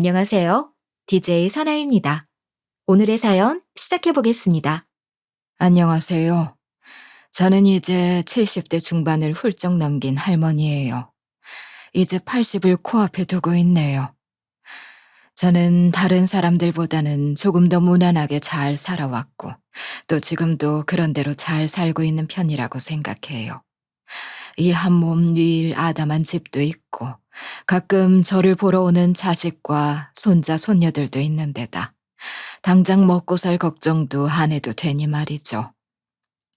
안녕하세요. DJ 사나입니다. 오늘의 사연 시작해 보겠습니다. 안녕하세요. 저는 이제 70대 중반을 훌쩍 넘긴 할머니예요. 이제 80을 코앞에 두고 있네요. 저는 다른 사람들보다는 조금 더 무난하게 잘 살아왔고, 또 지금도 그런대로 잘 살고 있는 편이라고 생각해요. 이 한 몸 뉘일 아담한 집도 있고, 가끔 저를 보러 오는 자식과 손자, 손녀들도 있는데다, 당장 먹고 살 걱정도 안 해도 되니 말이죠.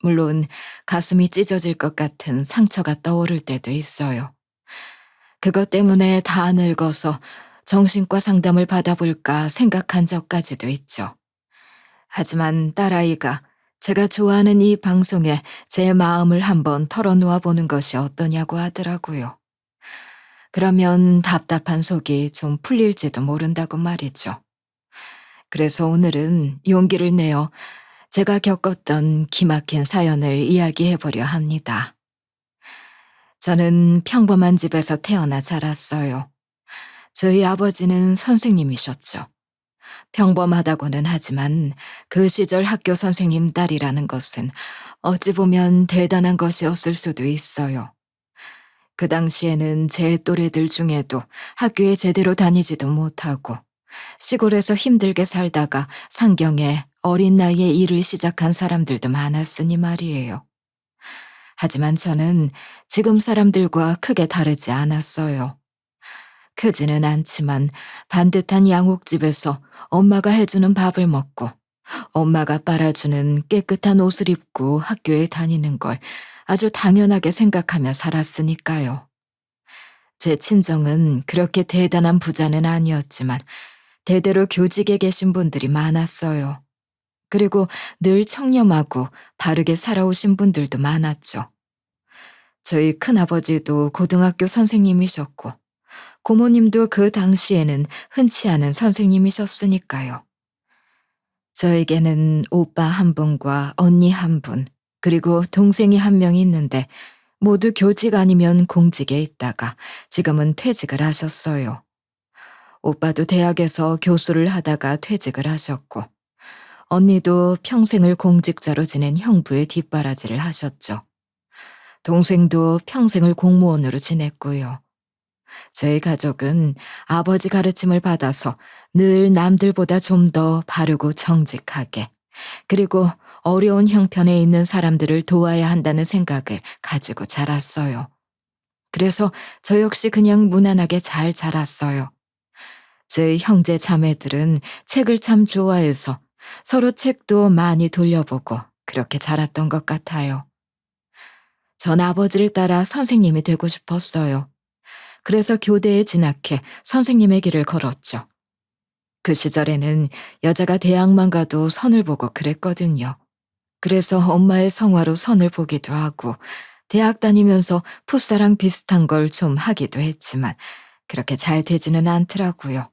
물론 가슴이 찢어질 것 같은 상처가 떠오를 때도 있어요. 그것 때문에 다 늙어서 정신과 상담을 받아볼까 생각한 적까지도 있죠. 하지만 딸아이가 제가 좋아하는 이 방송에 제 마음을 한번 털어놓아 보는 것이 어떠냐고 하더라고요. 그러면 답답한 속이 좀 풀릴지도 모른다고 말이죠. 그래서 오늘은 용기를 내어 제가 겪었던 기막힌 사연을 이야기해 보려 합니다. 저는 평범한 집에서 태어나 자랐어요. 저희 아버지는 선생님이셨죠. 평범하다고는 하지만 그 시절 학교 선생님 딸이라는 것은 어찌 보면 대단한 것이었을 수도 있어요. 그 당시에는 제 또래들 중에도 학교에 제대로 다니지도 못하고 시골에서 힘들게 살다가 상경에 어린 나이에 일을 시작한 사람들도 많았으니 말이에요. 하지만 저는 지금 사람들과 크게 다르지 않았어요. 크지는 않지만 반듯한 양옥집에서 엄마가 해주는 밥을 먹고 엄마가 빨아주는 깨끗한 옷을 입고 학교에 다니는 걸 아주 당연하게 생각하며 살았으니까요. 제 친정은 그렇게 대단한 부자는 아니었지만 대대로 교직에 계신 분들이 많았어요. 그리고 늘 청렴하고 바르게 살아오신 분들도 많았죠. 저희 큰아버지도 고등학교 선생님이셨고 고모님도 그 당시에는 흔치 않은 선생님이셨으니까요. 저에게는 오빠 한 분과 언니 한 분, 그리고 동생이 한 명 있는데 모두 교직 아니면 공직에 있다가 지금은 퇴직을 하셨어요. 오빠도 대학에서 교수를 하다가 퇴직을 하셨고 언니도 평생을 공직자로 지낸 형부의 뒷바라지를 하셨죠. 동생도 평생을 공무원으로 지냈고요. 저희 가족은 아버지 가르침을 받아서 늘 남들보다 좀 더 바르고 정직하게, 그리고 어려운 형편에 있는 사람들을 도와야 한다는 생각을 가지고 자랐어요. 그래서 저 역시 그냥 무난하게 잘 자랐어요. 저희 형제 자매들은 책을 참 좋아해서 서로 책도 많이 돌려보고 그렇게 자랐던 것 같아요. 전 아버지를 따라 선생님이 되고 싶었어요. 그래서 교대에 진학해 선생님의 길을 걸었죠. 그 시절에는 여자가 대학만 가도 선을 보고 그랬거든요. 그래서 엄마의 성화로 선을 보기도 하고 대학 다니면서 풋사랑 비슷한 걸 좀 하기도 했지만 그렇게 잘 되지는 않더라고요.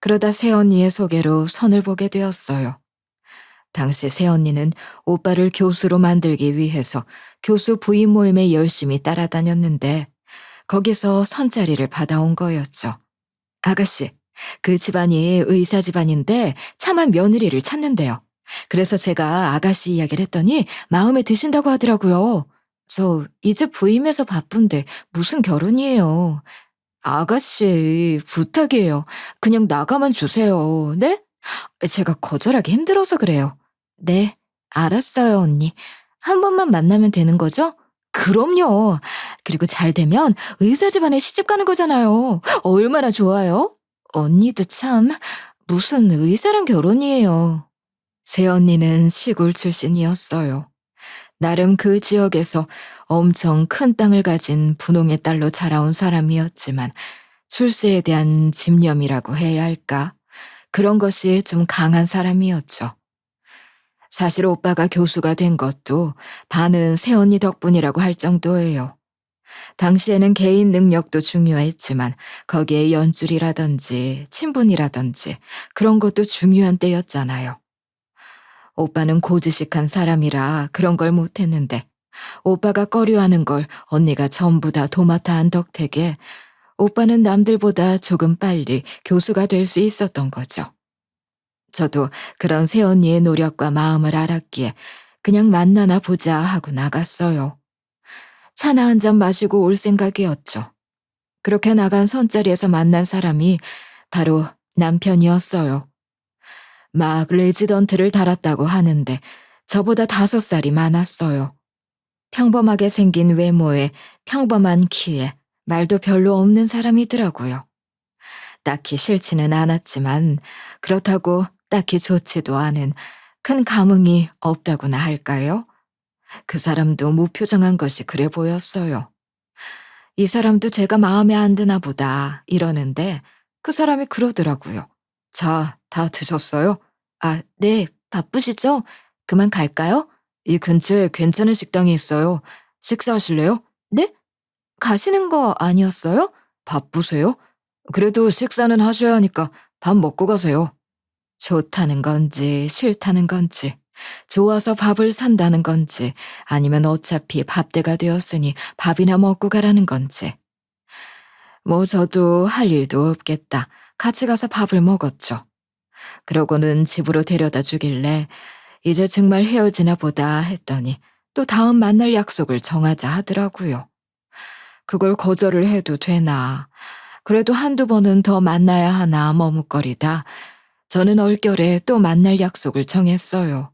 그러다 새언니의 소개로 선을 보게 되었어요. 당시 새언니는 오빠를 교수로 만들기 위해서 교수 부임 모임에 열심히 따라다녔는데 거기서 선자리를 받아온 거였죠. 아가씨, 그 집안이 의사 집안인데 참한 며느리를 찾는데요. 그래서 제가 아가씨 이야기를 했더니 마음에 드신다고 하더라고요. 저 이제 부임해서 바쁜데 무슨 결혼이에요. 아가씨, 부탁이에요. 그냥 나가만 주세요. 네? 제가 거절하기 힘들어서 그래요. 네, 알았어요, 언니. 한 번만 만나면 되는 거죠? 그럼요. 그리고 잘 되면 의사 집안에 시집 가는 거잖아요. 얼마나 좋아요? 언니도 참, 무슨 의사랑 결혼이에요. 새언니는 시골 출신이었어요. 나름 그 지역에서 엄청 큰 땅을 가진 분홍의 딸로 자라온 사람이었지만 출세에 대한 집념이라고 해야 할까? 그런 것이 좀 강한 사람이었죠. 사실 오빠가 교수가 된 것도 반은 새언니 덕분이라고 할 정도예요. 당시에는 개인 능력도 중요했지만 거기에 연줄이라든지 친분이라든지 그런 것도 중요한 때였잖아요. 오빠는 고지식한 사람이라 그런 걸 못했는데 오빠가 꺼려하는 걸 언니가 전부 다 도맡아 한 덕택에 오빠는 남들보다 조금 빨리 교수가 될 수 있었던 거죠. 저도 그런 새언니의 노력과 마음을 알았기에 그냥 만나나 보자 하고 나갔어요. 차나 한 잔 마시고 올 생각이었죠. 그렇게 나간 선자리에서 만난 사람이 바로 남편이었어요. 막 레지던트를 달았다고 하는데 저보다 5살이 많았어요. 평범하게 생긴 외모에 평범한 키에 말도 별로 없는 사람이더라고요. 딱히 싫지는 않았지만 그렇다고 딱히 좋지도 않은 큰 감흥이 없다고나 할까요? 그 사람도 무표정한 것이 그래 보였어요. 이 사람도 제가 마음에 안 드나 보다 이러는데 그 사람이 그러더라고요. 자, 다 드셨어요? 아, 네, 바쁘시죠? 그만 갈까요? 이 근처에 괜찮은 식당이 있어요. 식사하실래요? 네? 가시는 거 아니었어요? 바쁘세요? 그래도 식사는 하셔야 하니까 밥 먹고 가세요. 좋다는 건지 싫다는 건지, 좋아서 밥을 산다는 건지, 아니면 어차피 밥때가 되었으니 밥이나 먹고 가라는 건지. 뭐 저도 할 일도 없겠다. 같이 가서 밥을 먹었죠. 그러고는 집으로 데려다 주길래 이제 정말 헤어지나 보다 했더니 또 다음 만날 약속을 정하자 하더라고요. 그걸 거절을 해도 되나. 그래도 한두 번은 더 만나야 하나 머뭇거리다 저는 얼결에 또 만날 약속을 정했어요.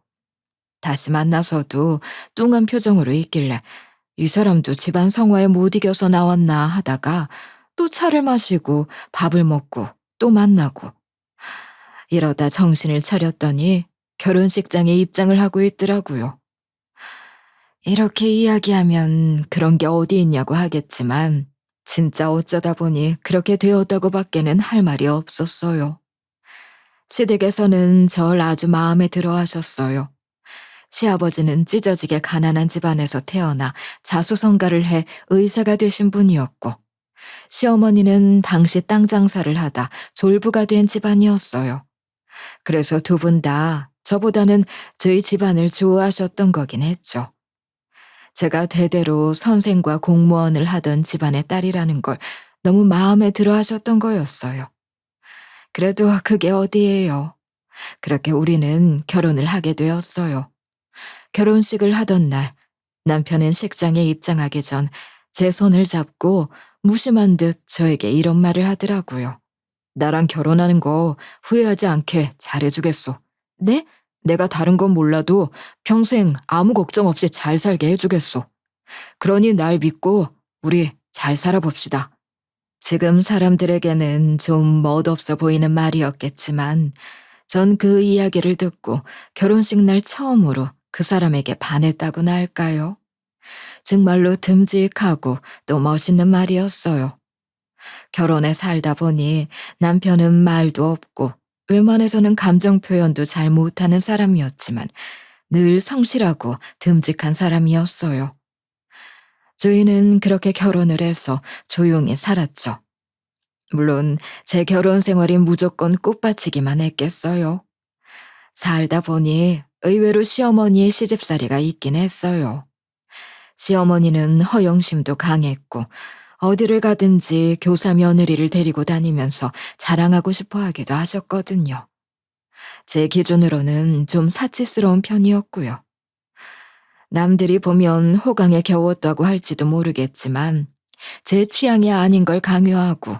다시 만나서도 뚱한 표정으로 있길래 이 사람도 집안 성화에 못 이겨서 나왔나 하다가 또 차를 마시고 밥을 먹고 또 만나고 이러다 정신을 차렸더니 결혼식장에 입장을 하고 있더라고요. 이렇게 이야기하면 그런 게 어디 있냐고 하겠지만 진짜 어쩌다 보니 그렇게 되었다고 밖에는 할 말이 없었어요. 시댁에서는 절 아주 마음에 들어 하셨어요. 시아버지는 찢어지게 가난한 집안에서 태어나 자수성가를 해 의사가 되신 분이었고, 시어머니는 당시 땅 장사를 하다 졸부가 된 집안이었어요. 그래서 두 분 다 저보다는 저희 집안을 좋아하셨던 거긴 했죠. 제가 대대로 선생과 공무원을 하던 집안의 딸이라는 걸 너무 마음에 들어 하셨던 거였어요. 그래도 그게 어디예요. 그렇게 우리는 결혼을 하게 되었어요. 결혼식을 하던 날 남편은 식장에 입장하기 전 제 손을 잡고 무심한 듯 저에게 이런 말을 하더라고요. 나랑 결혼하는 거 후회하지 않게 잘해주겠소. 네? 내가 다른 건 몰라도 평생 아무 걱정 없이 잘 살게 해주겠소. 그러니 날 믿고 우리 잘 살아봅시다. 지금 사람들에게는 좀 멋없어 보이는 말이었겠지만 전 그 이야기를 듣고 결혼식 날 처음으로 그 사람에게 반했다고나 할까요? 정말로 듬직하고 또 멋있는 말이었어요. 결혼에 살다 보니 남편은 말도 없고 웬만해서는 감정 표현도 잘 못하는 사람이었지만 늘 성실하고 듬직한 사람이었어요. 저희는 그렇게 결혼을 해서 조용히 살았죠. 물론 제 결혼 생활이 무조건 꽃받치기만 했겠어요. 살다 보니 의외로 시어머니의 시집살이가 있긴 했어요. 시어머니는 허영심도 강했고 어디를 가든지 교사 며느리를 데리고 다니면서 자랑하고 싶어 하기도 하셨거든요. 제 기준으로는 좀 사치스러운 편이었고요. 남들이 보면 호강에 겨웠다고 할지도 모르겠지만 제 취향이 아닌 걸 강요하고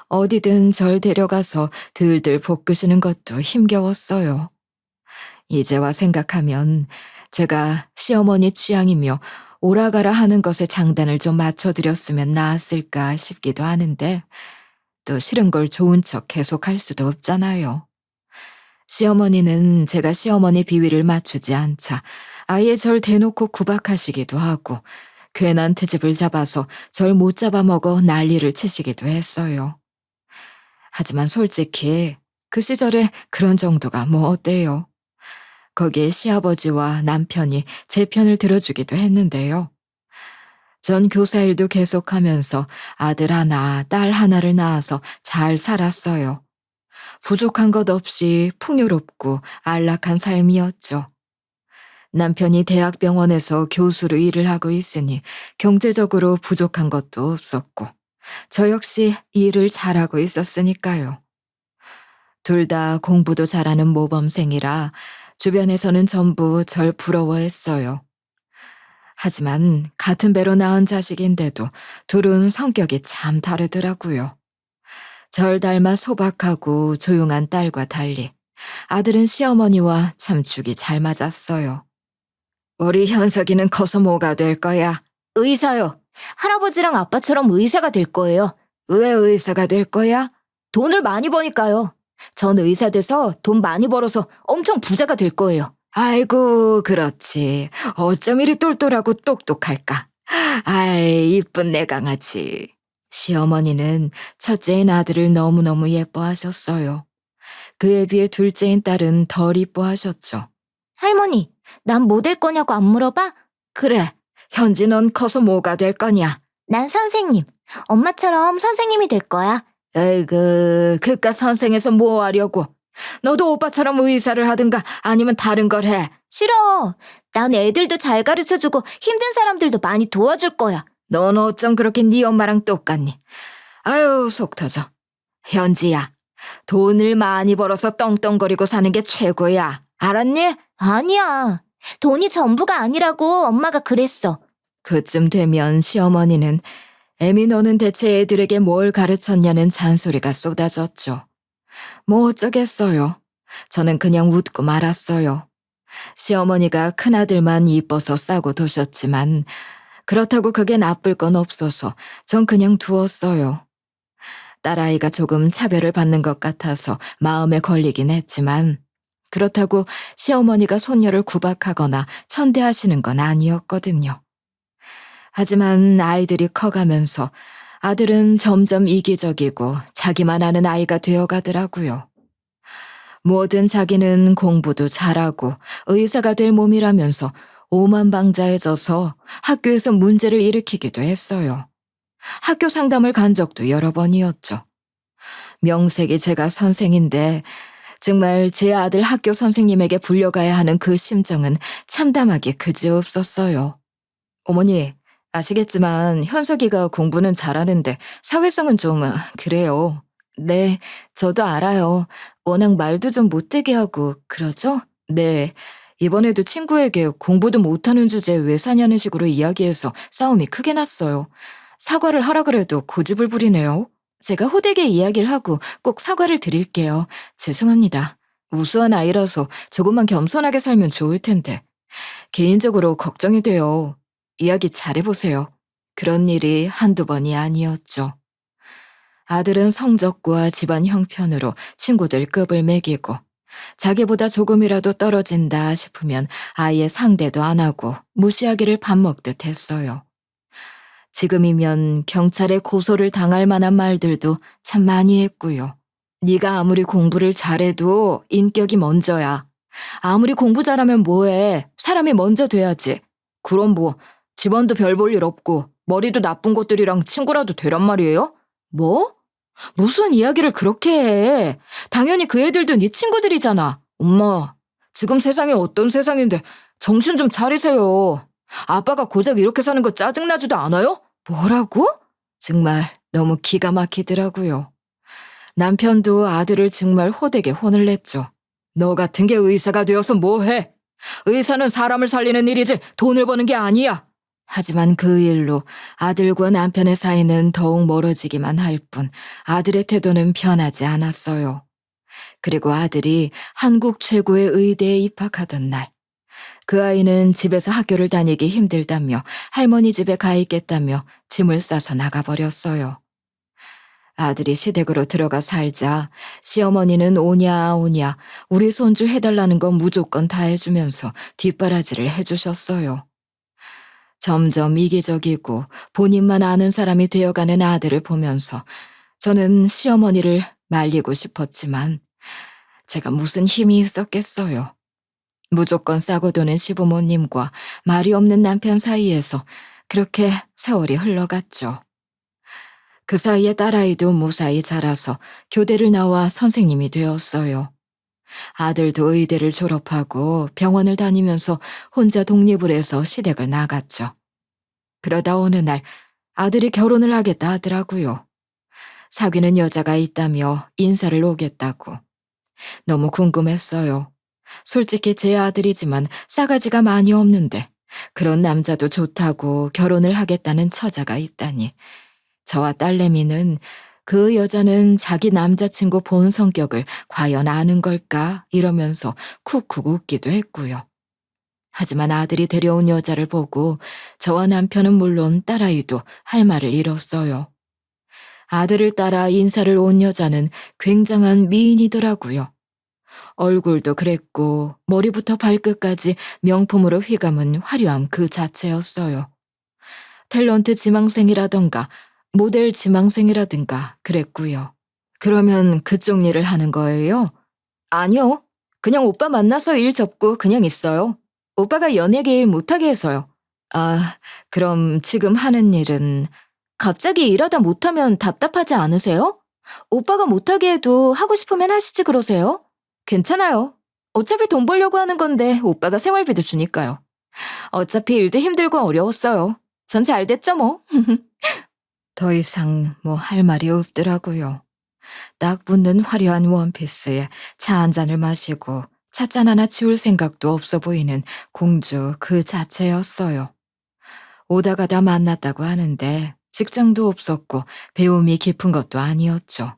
어디든 절 데려가서 들들 볶으시는 것도 힘겨웠어요. 이제와 생각하면 제가 시어머니 취향이며 오라가라 하는 것에 장단을 좀 맞춰드렸으면 나았을까 싶기도 하는데 또 싫은 걸 좋은 척 계속할 수도 없잖아요. 시어머니는 제가 시어머니 비위를 맞추지 않자 아예 절 대놓고 구박하시기도 하고 괜한 트집을 잡아서 절 못 잡아먹어 난리를 치시기도 했어요. 하지만 솔직히 그 시절에 그런 정도가 뭐 어때요? 거기에 시아버지와 남편이 제 편을 들어주기도 했는데요. 전 교사 일도 계속하면서 아들 하나, 딸 하나를 낳아서 잘 살았어요. 부족한 것 없이 풍요롭고 안락한 삶이었죠. 남편이 대학병원에서 교수로 일을 하고 있으니 경제적으로 부족한 것도 없었고 저 역시 일을 잘하고 있었으니까요. 둘 다 공부도 잘하는 모범생이라 주변에서는 전부 절 부러워했어요. 하지만 같은 배로 낳은 자식인데도 둘은 성격이 참 다르더라고요. 절 닮아 소박하고 조용한 딸과 달리 아들은 시어머니와 참 죽이 잘 맞았어요. 우리 현석이는 커서 뭐가 될 거야? 의사요. 할아버지랑 아빠처럼 의사가 될 거예요. 왜 의사가 될 거야? 돈을 많이 버니까요. 전 의사 돼서 돈 많이 벌어서 엄청 부자가 될 거예요. 아이고, 그렇지. 어쩜 이리 똘똘하고 똑똑할까? 아이, 이쁜 내 강아지. 시어머니는 첫째인 아들을 너무너무 예뻐하셨어요. 그에 비해 둘째인 딸은 덜 이뻐하셨죠. 할머니, 난 뭐 될 거냐고 안 물어봐? 그래, 현지 넌 커서 뭐가 될 거냐? 난 선생님. 엄마처럼 선생님이 될 거야. 에이그, 그깟 선생에서 뭐 하려고? 너도 오빠처럼 의사를 하든가 아니면 다른 걸 해. 싫어. 난 애들도 잘 가르쳐주고 힘든 사람들도 많이 도와줄 거야. 넌 어쩜 그렇게 네 엄마랑 똑같니? 아유, 속 터져. 현지야, 돈을 많이 벌어서 떵떵거리고 사는 게 최고야. 알았니? 아니야. 돈이 전부가 아니라고 엄마가 그랬어. 그쯤 되면 시어머니는 애미 너는 대체 애들에게 뭘 가르쳤냐는 잔소리가 쏟아졌죠. 뭐 어쩌겠어요. 저는 그냥 웃고 말았어요. 시어머니가 큰아들만 이뻐서 싸고 도셨지만 그렇다고 그게 나쁠 건 없어서 전 그냥 두었어요. 딸아이가 조금 차별을 받는 것 같아서 마음에 걸리긴 했지만 그렇다고 시어머니가 손녀를 구박하거나 천대하시는 건 아니었거든요. 하지만 아이들이 커가면서 아들은 점점 이기적이고 자기만 아는 아이가 되어가더라고요. 뭐든 자기는 공부도 잘하고 의사가 될 몸이라면서 오만방자해져서 학교에서 문제를 일으키기도 했어요. 학교 상담을 간 적도 여러 번이었죠. 명색이 제가 선생인데 정말 제 아들 학교 선생님에게 불려가야 하는 그 심정은 참담하기 그지없었어요. 어머니, 아시겠지만 현석이가 공부는 잘하는데 사회성은 좀 그래요. 네, 저도 알아요. 워낙 말도 좀 못되게 하고 그러죠? 네, 이번에도 친구에게 공부도 못하는 주제에 왜 사냐는 식으로 이야기해서 싸움이 크게 났어요. 사과를 하라 그래도 고집을 부리네요. 제가 호되게 이야기를 하고 꼭 사과를 드릴게요. 죄송합니다. 우수한 아이라서 조금만 겸손하게 살면 좋을 텐데. 개인적으로 걱정이 돼요. 이야기 잘해보세요. 그런 일이 한두 번이 아니었죠. 아들은 성적과 집안 형편으로 친구들 급을 매기고 자기보다 조금이라도 떨어진다 싶으면 아예 상대도 안 하고 무시하기를 밥 먹듯 했어요. 지금이면 경찰에 고소를 당할 만한 말들도 참 많이 했고요. 네가 아무리 공부를 잘해도 인격이 먼저야. 아무리 공부 잘하면 뭐해. 사람이 먼저 돼야지. 그럼 뭐 집안도 별 볼 일 없고 머리도 나쁜 것들이랑 친구라도 되란 말이에요? 뭐? 무슨 이야기를 그렇게 해. 당연히 그 애들도 네 친구들이잖아. 엄마, 지금 세상이 어떤 세상인데 정신 좀 차리세요. 아빠가 고작 이렇게 사는 거 짜증나지도 않아요? 뭐라고? 정말 너무 기가 막히더라고요. 남편도 아들을 정말 호되게 혼을 냈죠. 너 같은 게 의사가 되어서 뭐해? 의사는 사람을 살리는 일이지 돈을 버는 게 아니야. 하지만 그 일로 아들과 남편의 사이는 더욱 멀어지기만 할 뿐 아들의 태도는 변하지 않았어요. 그리고 아들이 한국 최고의 의대에 입학하던 날, 그 아이는 집에서 학교를 다니기 힘들다며 할머니 집에 가 있겠다며 짐을 싸서 나가버렸어요. 아들이 시댁으로 들어가 살자 시어머니는 오냐 오냐 우리 손주 해달라는 거 무조건 다 해주면서 뒷바라지를 해주셨어요. 점점 이기적이고 본인만 아는 사람이 되어가는 아들을 보면서 저는 시어머니를 말리고 싶었지만 제가 무슨 힘이 있었겠어요. 무조건 싸고 도는 시부모님과 말이 없는 남편 사이에서 그렇게 세월이 흘러갔죠. 그 사이에 딸아이도 무사히 자라서 교대를 나와 선생님이 되었어요. 아들도 의대를 졸업하고 병원을 다니면서 혼자 독립을 해서 시댁을 나갔죠. 그러다 어느 날 아들이 결혼을 하겠다 하더라고요. 사귀는 여자가 있다며 인사를 오겠다고. 너무 궁금했어요. 솔직히 제 아들이지만 싸가지가 많이 없는데 그런 남자도 좋다고 결혼을 하겠다는 처자가 있다니. 저와 딸내미는 그 여자는 자기 남자친구 본 성격을 과연 아는 걸까 이러면서 쿡쿡 웃기도 했고요. 하지만 아들이 데려온 여자를 보고 저와 남편은 물론 딸아이도 할 말을 잃었어요. 아들을 따라 인사를 온 여자는 굉장한 미인이더라고요. 얼굴도 그랬고 머리부터 발끝까지 명품으로 휘감은 화려함 그 자체였어요. 탤런트 지망생이라던가 모델 지망생이라든가 그랬고요. 그러면 그쪽 일을 하는 거예요? 아니요. 그냥 오빠 만나서 일 접고 그냥 있어요. 오빠가 연예계 일 못하게 해서요. 아, 그럼 지금 하는 일은 갑자기 일하다 못하면 답답하지 않으세요? 오빠가 못하게 해도 하고 싶으면 하시지 그러세요? 괜찮아요. 어차피 돈 벌려고 하는 건데 오빠가 생활비도 주니까요. 어차피 일도 힘들고 어려웠어요. 전 잘 됐죠 뭐. 더 이상 뭐 할 말이 없더라고요. 딱 붙는 화려한 원피스에 차 한 잔을 마시고 찻잔 하나 치울 생각도 없어 보이는 공주 그 자체였어요. 오다 가다 만났다고 하는데 직장도 없었고 배움이 깊은 것도 아니었죠.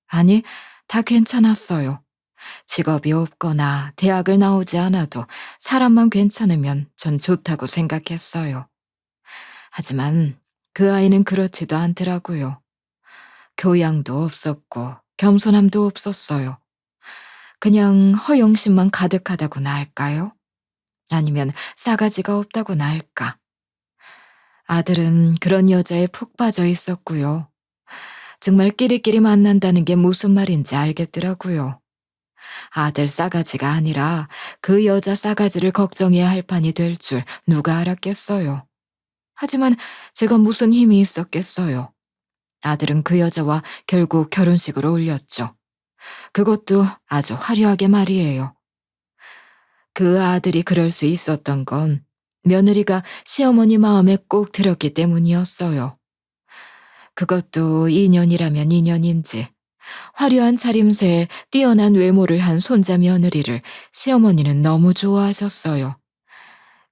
아니, 다 괜찮았어요. 직업이 없거나 대학을 나오지 않아도 사람만 괜찮으면 전 좋다고 생각했어요. 하지만 그 아이는 그렇지도 않더라고요. 교양도 없었고 겸손함도 없었어요. 그냥 허영심만 가득하다고나 할까요? 아니면 싸가지가 없다고나 할까? 아들은 그런 여자에 푹 빠져 있었고요. 정말 끼리끼리 만난다는 게 무슨 말인지 알겠더라고요. 아들 싸가지가 아니라 그 여자 싸가지를 걱정해야 할 판이 될 줄 누가 알았겠어요. 하지만 제가 무슨 힘이 있었겠어요. 아들은 그 여자와 결국 결혼식을 올렸죠. 그것도 아주 화려하게 말이에요. 그 아들이 그럴 수 있었던 건 며느리가 시어머니 마음에 꼭 들었기 때문이었어요. 그것도 인연이라면 인연인지 화려한 차림새에 뛰어난 외모를 한 손자 며느리를 시어머니는 너무 좋아하셨어요.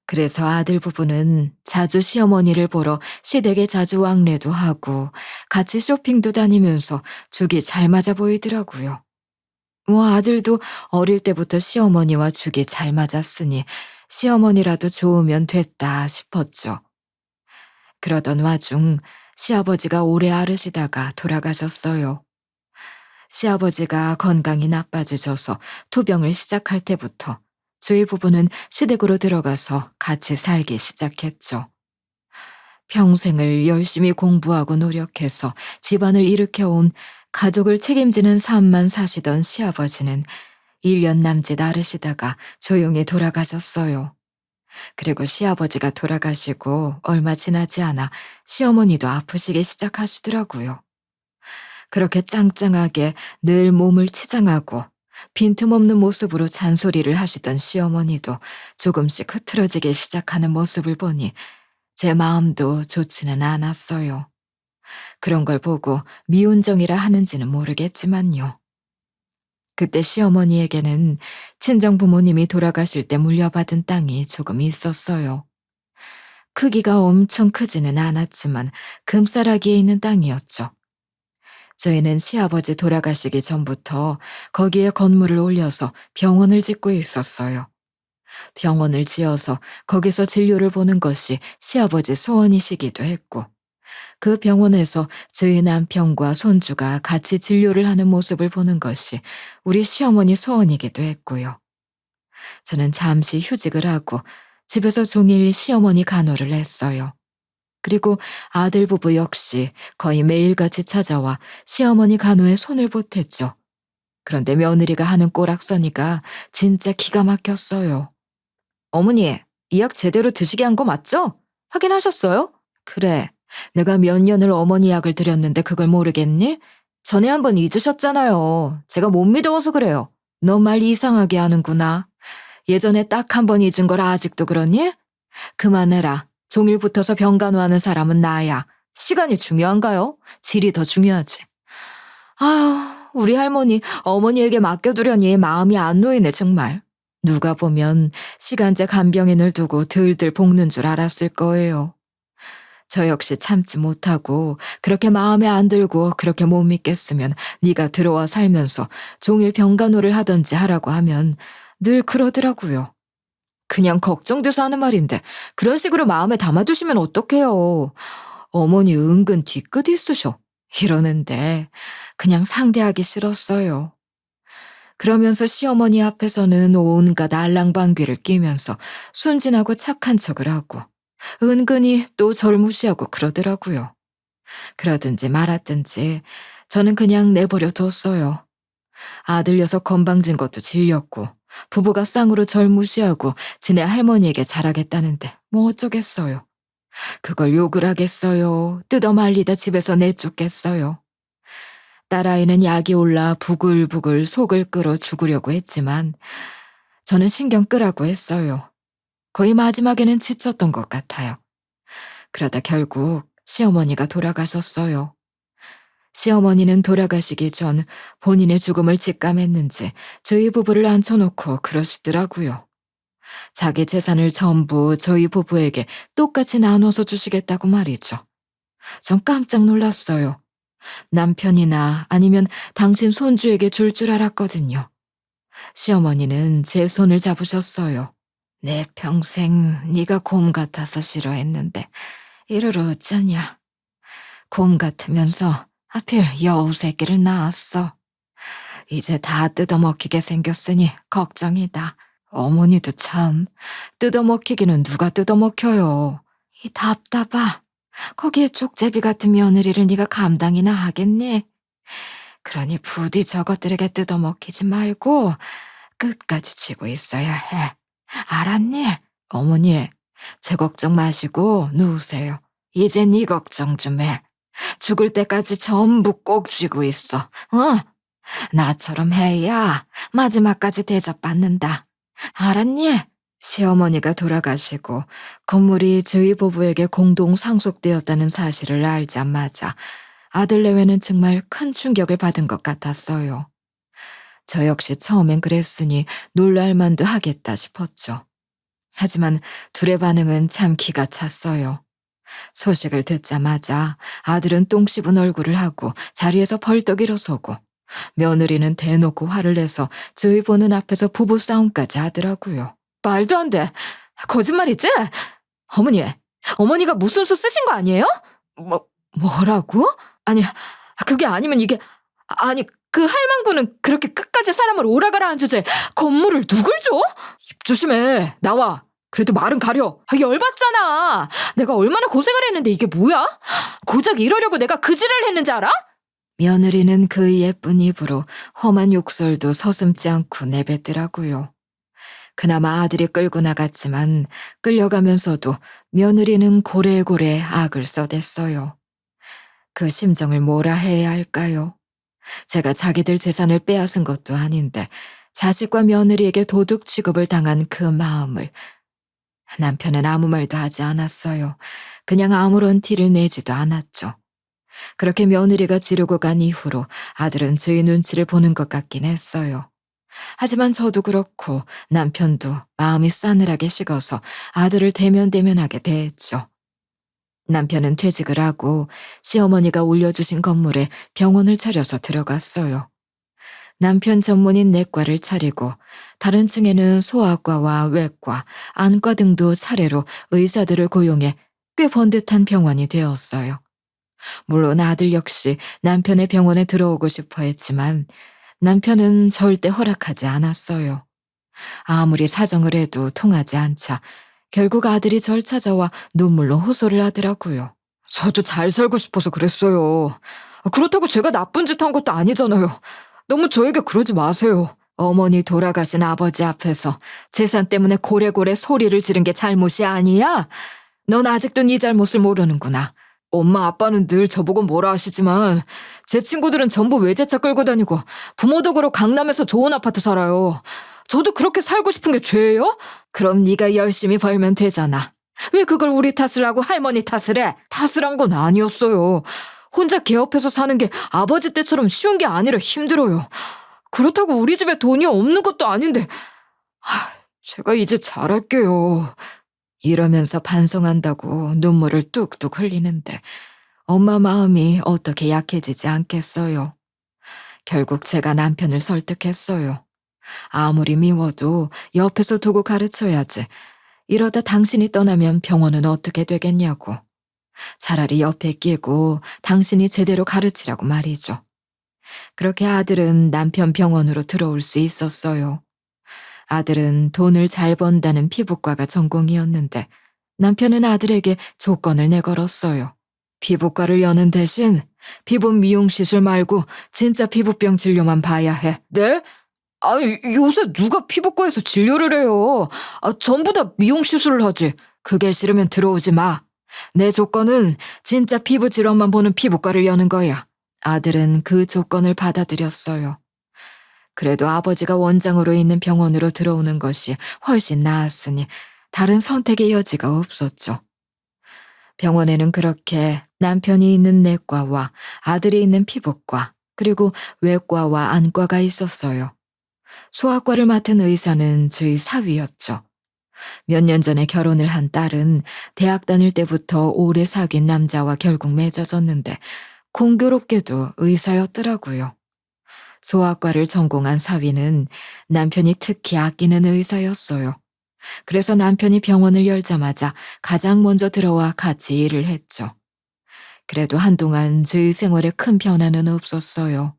그래서 아들 부부는 자주 시어머니를 보러 시댁에 자주 왕래도 하고 같이 쇼핑도 다니면서 죽이 잘 맞아 보이더라고요. 뭐 아들도 어릴 때부터 시어머니와 죽이 잘 맞았으니 시어머니라도 좋으면 됐다 싶었죠. 그러던 와중 시아버지가 오래 앓으시다가 돌아가셨어요. 시아버지가 건강이 나빠지셔서 투병을 시작할 때부터 저희 부부는 시댁으로 들어가서 같이 살기 시작했죠. 평생을 열심히 공부하고 노력해서 집안을 일으켜온 가족을 책임지는 삶만 사시던 시아버지는 1년 남짓 앓으시다가 조용히 돌아가셨어요. 그리고 시아버지가 돌아가시고 얼마 지나지 않아 시어머니도 아프시기 시작하시더라고요. 그렇게 짱짱하게 늘 몸을 치장하고 빈틈없는 모습으로 잔소리를 하시던 시어머니도 조금씩 흐트러지기 시작하는 모습을 보니 제 마음도 좋지는 않았어요. 그런 걸 보고 미운정이라 하는지는 모르겠지만요. 그때 시어머니에게는 친정 부모님이 돌아가실 때 물려받은 땅이 조금 있었어요. 크기가 엄청 크지는 않았지만 금싸라기에 있는 땅이었죠. 저희는 시아버지 돌아가시기 전부터 거기에 건물을 올려서 병원을 짓고 있었어요. 병원을 지어서 거기서 진료를 보는 것이 시아버지 소원이시기도 했고, 그 병원에서 저희 남편과 손주가 같이 진료를 하는 모습을 보는 것이 우리 시어머니 소원이기도 했고요. 저는 잠시 휴직을 하고 집에서 종일 시어머니 간호를 했어요. 그리고 아들 부부 역시 거의 매일같이 찾아와 시어머니 간호에 손을 보탰죠. 그런데 며느리가 하는 꼬락서니가 진짜 기가 막혔어요. 어머니, 이 약 제대로 드시게 한 거 맞죠? 확인하셨어요? 그래, 내가 몇 년을 어머니 약을 드렸는데 그걸 모르겠니? 전에 한번 잊으셨잖아요. 제가 못 믿어서 그래요. 너 말 이상하게 하는구나. 예전에 딱 한 번 잊은 걸 아직도 그러니? 그만해라. 종일 붙어서 병간호하는 사람은 나야. 시간이 중요한가요? 질이 더 중요하지. 아, 우리 할머니, 어머니에게 맡겨두려니 마음이 안 놓이네, 정말. 누가 보면 시간제 간병인을 두고 들들 볶는 줄 알았을 거예요. 저 역시 참지 못하고 그렇게 마음에 안 들고 그렇게 못 믿겠으면 네가 들어와 살면서 종일 병간호를 하던지 하라고 하면 늘 그러더라고요. 그냥 걱정돼서 하는 말인데 그런 식으로 마음에 담아두시면 어떡해요. 어머니 은근 뒤끝 있으셔. 이러는데 그냥 상대하기 싫었어요. 그러면서 시어머니 앞에서는 온갖 알랑방귀를 끼면서 순진하고 착한 척을 하고 은근히 또 저를 무시하고 그러더라고요. 그러든지 말았든지 저는 그냥 내버려 뒀어요. 아들 녀석 건방진 것도 질렸고 부부가 쌍으로 절 무시하고 지네 할머니에게 잘하겠다는데 뭐 어쩌겠어요. 그걸 욕을 하겠어요. 뜯어 말리다 집에서 내쫓겠어요. 딸아이는 약이 올라 부글부글 속을 끓어 죽으려고 했지만 저는 신경 끄라고 했어요. 거의 마지막에는 지쳤던 것 같아요. 그러다 결국 시어머니가 돌아가셨어요. 시어머니는 돌아가시기 전 본인의 죽음을 직감했는지 저희 부부를 앉혀놓고 그러시더라고요. 자기 재산을 전부 저희 부부에게 똑같이 나눠서 주시겠다고 말이죠. 전 깜짝 놀랐어요. 남편이나 아니면 당신 손주에게 줄 줄 알았거든요. 시어머니는 제 손을 잡으셨어요. 내 평생 네가 곰 같아서 싫어했는데 이러러 어쩌냐. 곰 같으면서 하필 여우 새끼를 낳았어. 이제 다 뜯어먹히게 생겼으니 걱정이다. 어머니도 참 뜯어먹히기는 누가 뜯어먹혀요. 이 답답아. 거기에 쪽제비 같은 며느리를 네가 감당이나 하겠니? 그러니 부디 저것들에게 뜯어먹히지 말고 끝까지 쥐고 있어야 해. 알았니? 어머니, 제 걱정 마시고 누우세요. 이제 네 걱정 좀 해. 죽을 때까지 전부 꼭 쥐고 있어. 나처럼 해야 마지막까지 대접받는다. 알았니? 시어머니가 돌아가시고 건물이 저희 부부에게 공동 상속되었다는 사실을 알자마자 아들 내외는 정말 큰 충격을 받은 것 같았어요. 저 역시 처음엔 그랬으니 놀랄만도 하겠다 싶었죠. 하지만 둘의 반응은 참 기가 찼어요. 소식을 듣자마자 아들은 똥 씹은 얼굴을 하고 자리에서 벌떡 일어서고 며느리는 대놓고 화를 내서 저희 보는 앞에서 부부싸움까지 하더라고요. 말도 안 돼. 거짓말이지? 어머니가 무슨 수 쓰신 거 아니에요? 뭐라고? 아니, 그게 아니면 이게, 아니, 그 할망구는 그렇게 끝까지 사람을 오라가라 한 주제에 건물을 누굴 줘? 입 조심해. 나와. 그래도 말은 가려. 열받잖아. 내가 얼마나 고생을 했는데 이게 뭐야? 고작 이러려고 내가 그 지랄을 했는지 알아? 며느리는 그 예쁜 입으로 험한 욕설도 서슴지 않고 내뱉더라고요. 그나마 아들이 끌고 나갔지만 끌려가면서도 며느리는 고래고래 악을 써댔어요. 그 심정을 뭐라 해야 할까요? 제가 자기들 재산을 빼앗은 것도 아닌데 자식과 며느리에게 도둑 취급을 당한 그 마음을. 남편은 아무 말도 하지 않았어요. 그냥 아무런 티를 내지도 않았죠. 그렇게 며느리가 지르고 간 이후로 아들은 저희 눈치를 보는 것 같긴 했어요. 하지만 저도 그렇고 남편도 마음이 싸늘하게 식어서 아들을 대면대면하게 대했죠. 남편은 퇴직을 하고 시어머니가 올려주신 건물에 병원을 차려서 들어갔어요. 남편 전문인 내과를 차리고 다른 층에는 소아과와 외과, 안과 등도 차례로 의사들을 고용해 꽤 번듯한 병원이 되었어요. 물론 아들 역시 남편의 병원에 들어오고 싶어 했지만 남편은 절대 허락하지 않았어요. 아무리 사정을 해도 통하지 않자 결국 아들이 절 찾아와 눈물로 호소를 하더라고요. 저도 잘 살고 싶어서 그랬어요. 그렇다고 제가 나쁜 짓 한 것도 아니잖아요. 너무 저에게 그러지 마세요. 어머니 돌아가신 아버지 앞에서 재산 때문에 고래고래 소리를 지른 게 잘못이 아니야? 넌 아직도 네 잘못을 모르는구나. 엄마 아빠는 늘 저보고 뭐라 하시지만 제 친구들은 전부 외제차 끌고 다니고 부모 덕으로 강남에서 좋은 아파트 살아요. 저도 그렇게 살고 싶은 게 죄예요? 그럼 네가 열심히 벌면 되잖아. 왜 그걸 우리 탓을 하고 할머니 탓을 해? 탓을 한 건 아니었어요. 혼자 개업해서 사는 게 아버지 때처럼 쉬운 게 아니라 힘들어요. 그렇다고 우리 집에 돈이 없는 것도 아닌데. 제가 이제 잘할게요. 이러면서 반성한다고 눈물을 뚝뚝 흘리는데 엄마 마음이 어떻게 약해지지 않겠어요. 결국 제가 남편을 설득했어요. 아무리 미워도 옆에서 두고 가르쳐야지. 이러다 당신이 떠나면 병원은 어떻게 되겠냐고. 차라리 옆에 끼고 당신이 제대로 가르치라고 말이죠. 그렇게 아들은 남편 병원으로 들어올 수 있었어요. 아들은 돈을 잘 번다는 피부과가 전공이었는데 남편은 아들에게 조건을 내걸었어요. 피부과를 여는 대신 피부 미용 시술 말고 진짜 피부병 진료만 봐야 해. 네? 아니, 요새 누가 피부과에서 진료를 해요? 전부 다 미용 시술을 하지. 그게 싫으면 들어오지 마. 내 조건은 진짜 피부 질환만 보는 피부과를 여는 거야. 아들은 그 조건을 받아들였어요. 그래도 아버지가 원장으로 있는 병원으로 들어오는 것이 훨씬 나았으니 다른 선택의 여지가 없었죠. 병원에는 그렇게 남편이 있는 내과와 아들이 있는 피부과, 그리고 외과와 안과가 있었어요. 소아과를 맡은 의사는 저희 사위였죠. 몇 년 전에 결혼을 한 딸은 대학 다닐 때부터 오래 사귄 남자와 결국 맺어졌는데 공교롭게도 의사였더라고요. 소아과를 전공한 사위는 남편이 특히 아끼는 의사였어요. 그래서 남편이 병원을 열자마자 가장 먼저 들어와 같이 일을 했죠. 그래도 한동안 저희 생활에 큰 변화는 없었어요.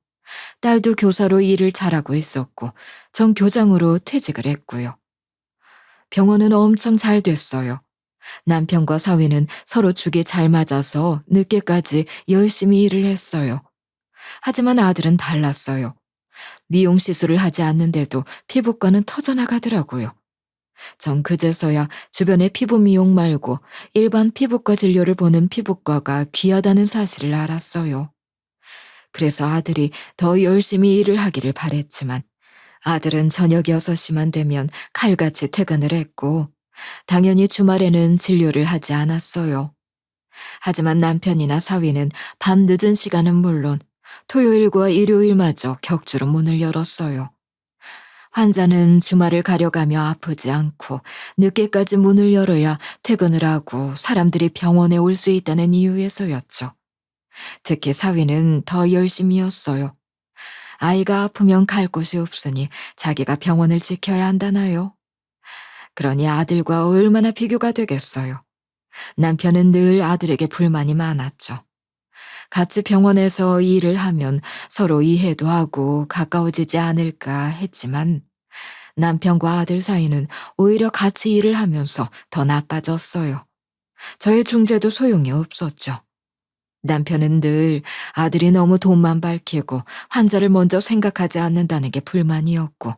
딸도 교사로 일을 잘하고 있었고 전 교장으로 퇴직을 했고요. 병원은 엄청 잘 됐어요. 남편과 사위는 서로 죽이 잘 맞아서 늦게까지 열심히 일을 했어요. 하지만 아들은 달랐어요. 미용 시술을 하지 않는데도 피부과는 터져나가더라고요. 전 그제서야 주변의 피부 미용 말고 일반 피부과 진료를 보는 피부과가 귀하다는 사실을 알았어요. 그래서 아들이 더 열심히 일을 하기를 바랬지만 아들은 저녁 6시만 되면 칼같이 퇴근을 했고 당연히 주말에는 진료를 하지 않았어요. 하지만 남편이나 사위는 밤 늦은 시간은 물론 토요일과 일요일마저 격주로 문을 열었어요. 환자는 주말을 가려가며 아프지 않고 늦게까지 문을 열어야 퇴근을 하고 사람들이 병원에 올 수 있다는 이유에서였죠. 특히 사위는 더 열심히였어요. 아이가 아프면 갈 곳이 없으니 자기가 병원을 지켜야 한다나요? 그러니 아들과 얼마나 비교가 되겠어요. 남편은 늘 아들에게 불만이 많았죠. 같이 병원에서 일을 하면 서로 이해도 하고 가까워지지 않을까 했지만 남편과 아들 사이는 오히려 같이 일을 하면서 더 나빠졌어요. 저의 중재도 소용이 없었죠. 남편은 늘 아들이 너무 돈만 밝히고 환자를 먼저 생각하지 않는다는 게 불만이었고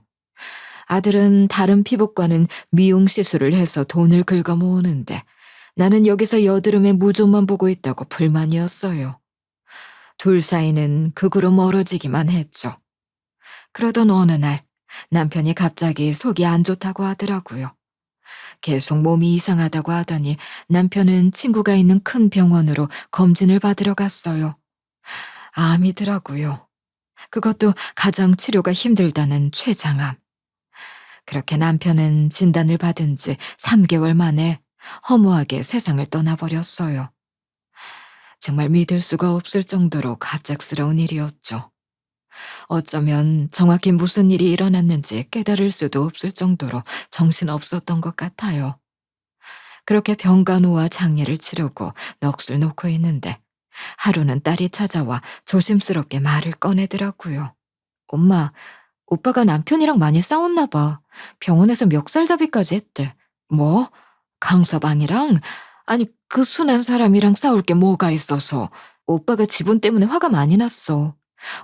아들은 다른 피부과는 미용 시술을 해서 돈을 긁어 모으는데 나는 여기서 여드름의 무좀만 보고 있다고 불만이었어요. 둘 사이는 극으로 멀어지기만 했죠. 그러던 어느 날 남편이 갑자기 속이 안 좋다고 하더라고요. 계속 몸이 이상하다고 하더니 남편은 친구가 있는 큰 병원으로 검진을 받으러 갔어요. 암이더라고요. 그것도 가장 치료가 힘들다는 췌장암. 그렇게 남편은 진단을 받은 지 3개월 만에 허무하게 세상을 떠나버렸어요. 정말 믿을 수가 없을 정도로 갑작스러운 일이었죠. 어쩌면 정확히 무슨 일이 일어났는지 깨달을 수도 없을 정도로 정신없었던 것 같아요. 그렇게 병간호와 장례를 치르고 넋을 놓고 있는데 하루는 딸이 찾아와 조심스럽게 말을 꺼내더라고요. 엄마, 오빠가 남편이랑 많이 싸웠나 봐. 병원에서 멱살잡이까지 했대. 뭐? 강서방이랑? 아니, 그 순한 사람이랑 싸울 게 뭐가 있어서. 오빠가 지분 때문에 화가 많이 났어.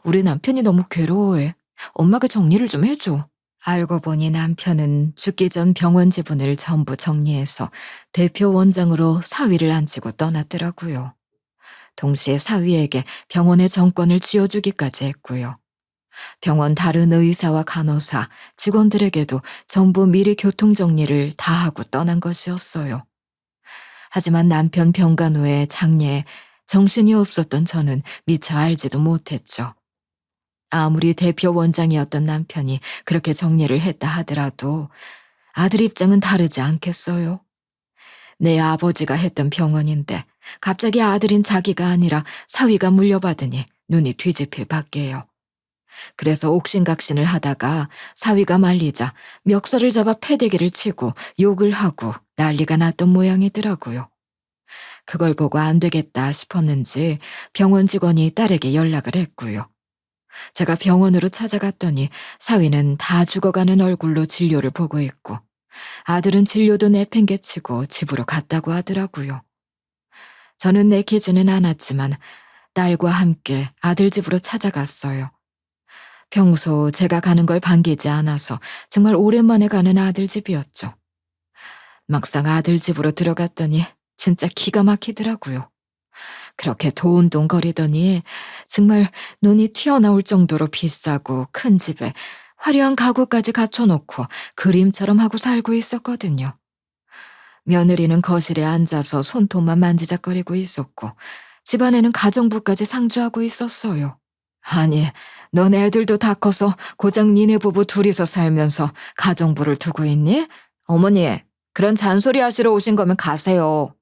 우리 남편이 너무 괴로워해. 엄마가 정리를 좀 해줘. 알고 보니 남편은 죽기 전 병원 지분을 전부 정리해서 대표 원장으로 사위를 앉히고 떠났더라고요. 동시에 사위에게 병원의 정권을 쥐어주기까지 했고요. 병원 다른 의사와 간호사, 직원들에게도 전부 미리 교통정리를 다 하고 떠난 것이었어요. 하지만 남편 병간 후에 장례에 정신이 없었던 저는 미처 알지도 못했죠. 아무리 대표 원장이었던 남편이 그렇게 정리를 했다 하더라도 아들 입장은 다르지 않겠어요? 내 아버지가 했던 병원인데 갑자기 아들인 자기가 아니라 사위가 물려받으니 눈이 뒤집힐 밖에요. 그래서 옥신각신을 하다가 사위가 말리자 멱살을 잡아 패대기를 치고 욕을 하고 난리가 났던 모양이더라고요. 그걸 보고 안 되겠다 싶었는지 병원 직원이 딸에게 연락을 했고요. 제가 병원으로 찾아갔더니 사위는 다 죽어가는 얼굴로 진료를 보고 있고 아들은 진료도 내팽개치고 집으로 갔다고 하더라고요. 저는 내키지는 않았지만 딸과 함께 아들 집으로 찾아갔어요. 평소 제가 가는 걸 반기지 않아서 정말 오랜만에 가는 아들 집이었죠. 막상 아들 집으로 들어갔더니 진짜 기가 막히더라고요. 그렇게 도운동거리더니 정말 눈이 튀어나올 정도로 비싸고 큰 집에 화려한 가구까지 갖춰놓고 그림처럼 하고 살고 있었거든요. 며느리는 거실에 앉아서 손톱만 만지작거리고 있었고 집안에는 가정부까지 상주하고 있었어요. 아니, 너네 애들도 다 커서 고작 니네 부부 둘이서 살면서 가정부를 두고 있니? 어머니, 그런 잔소리 하시러 오신 거면 가세요.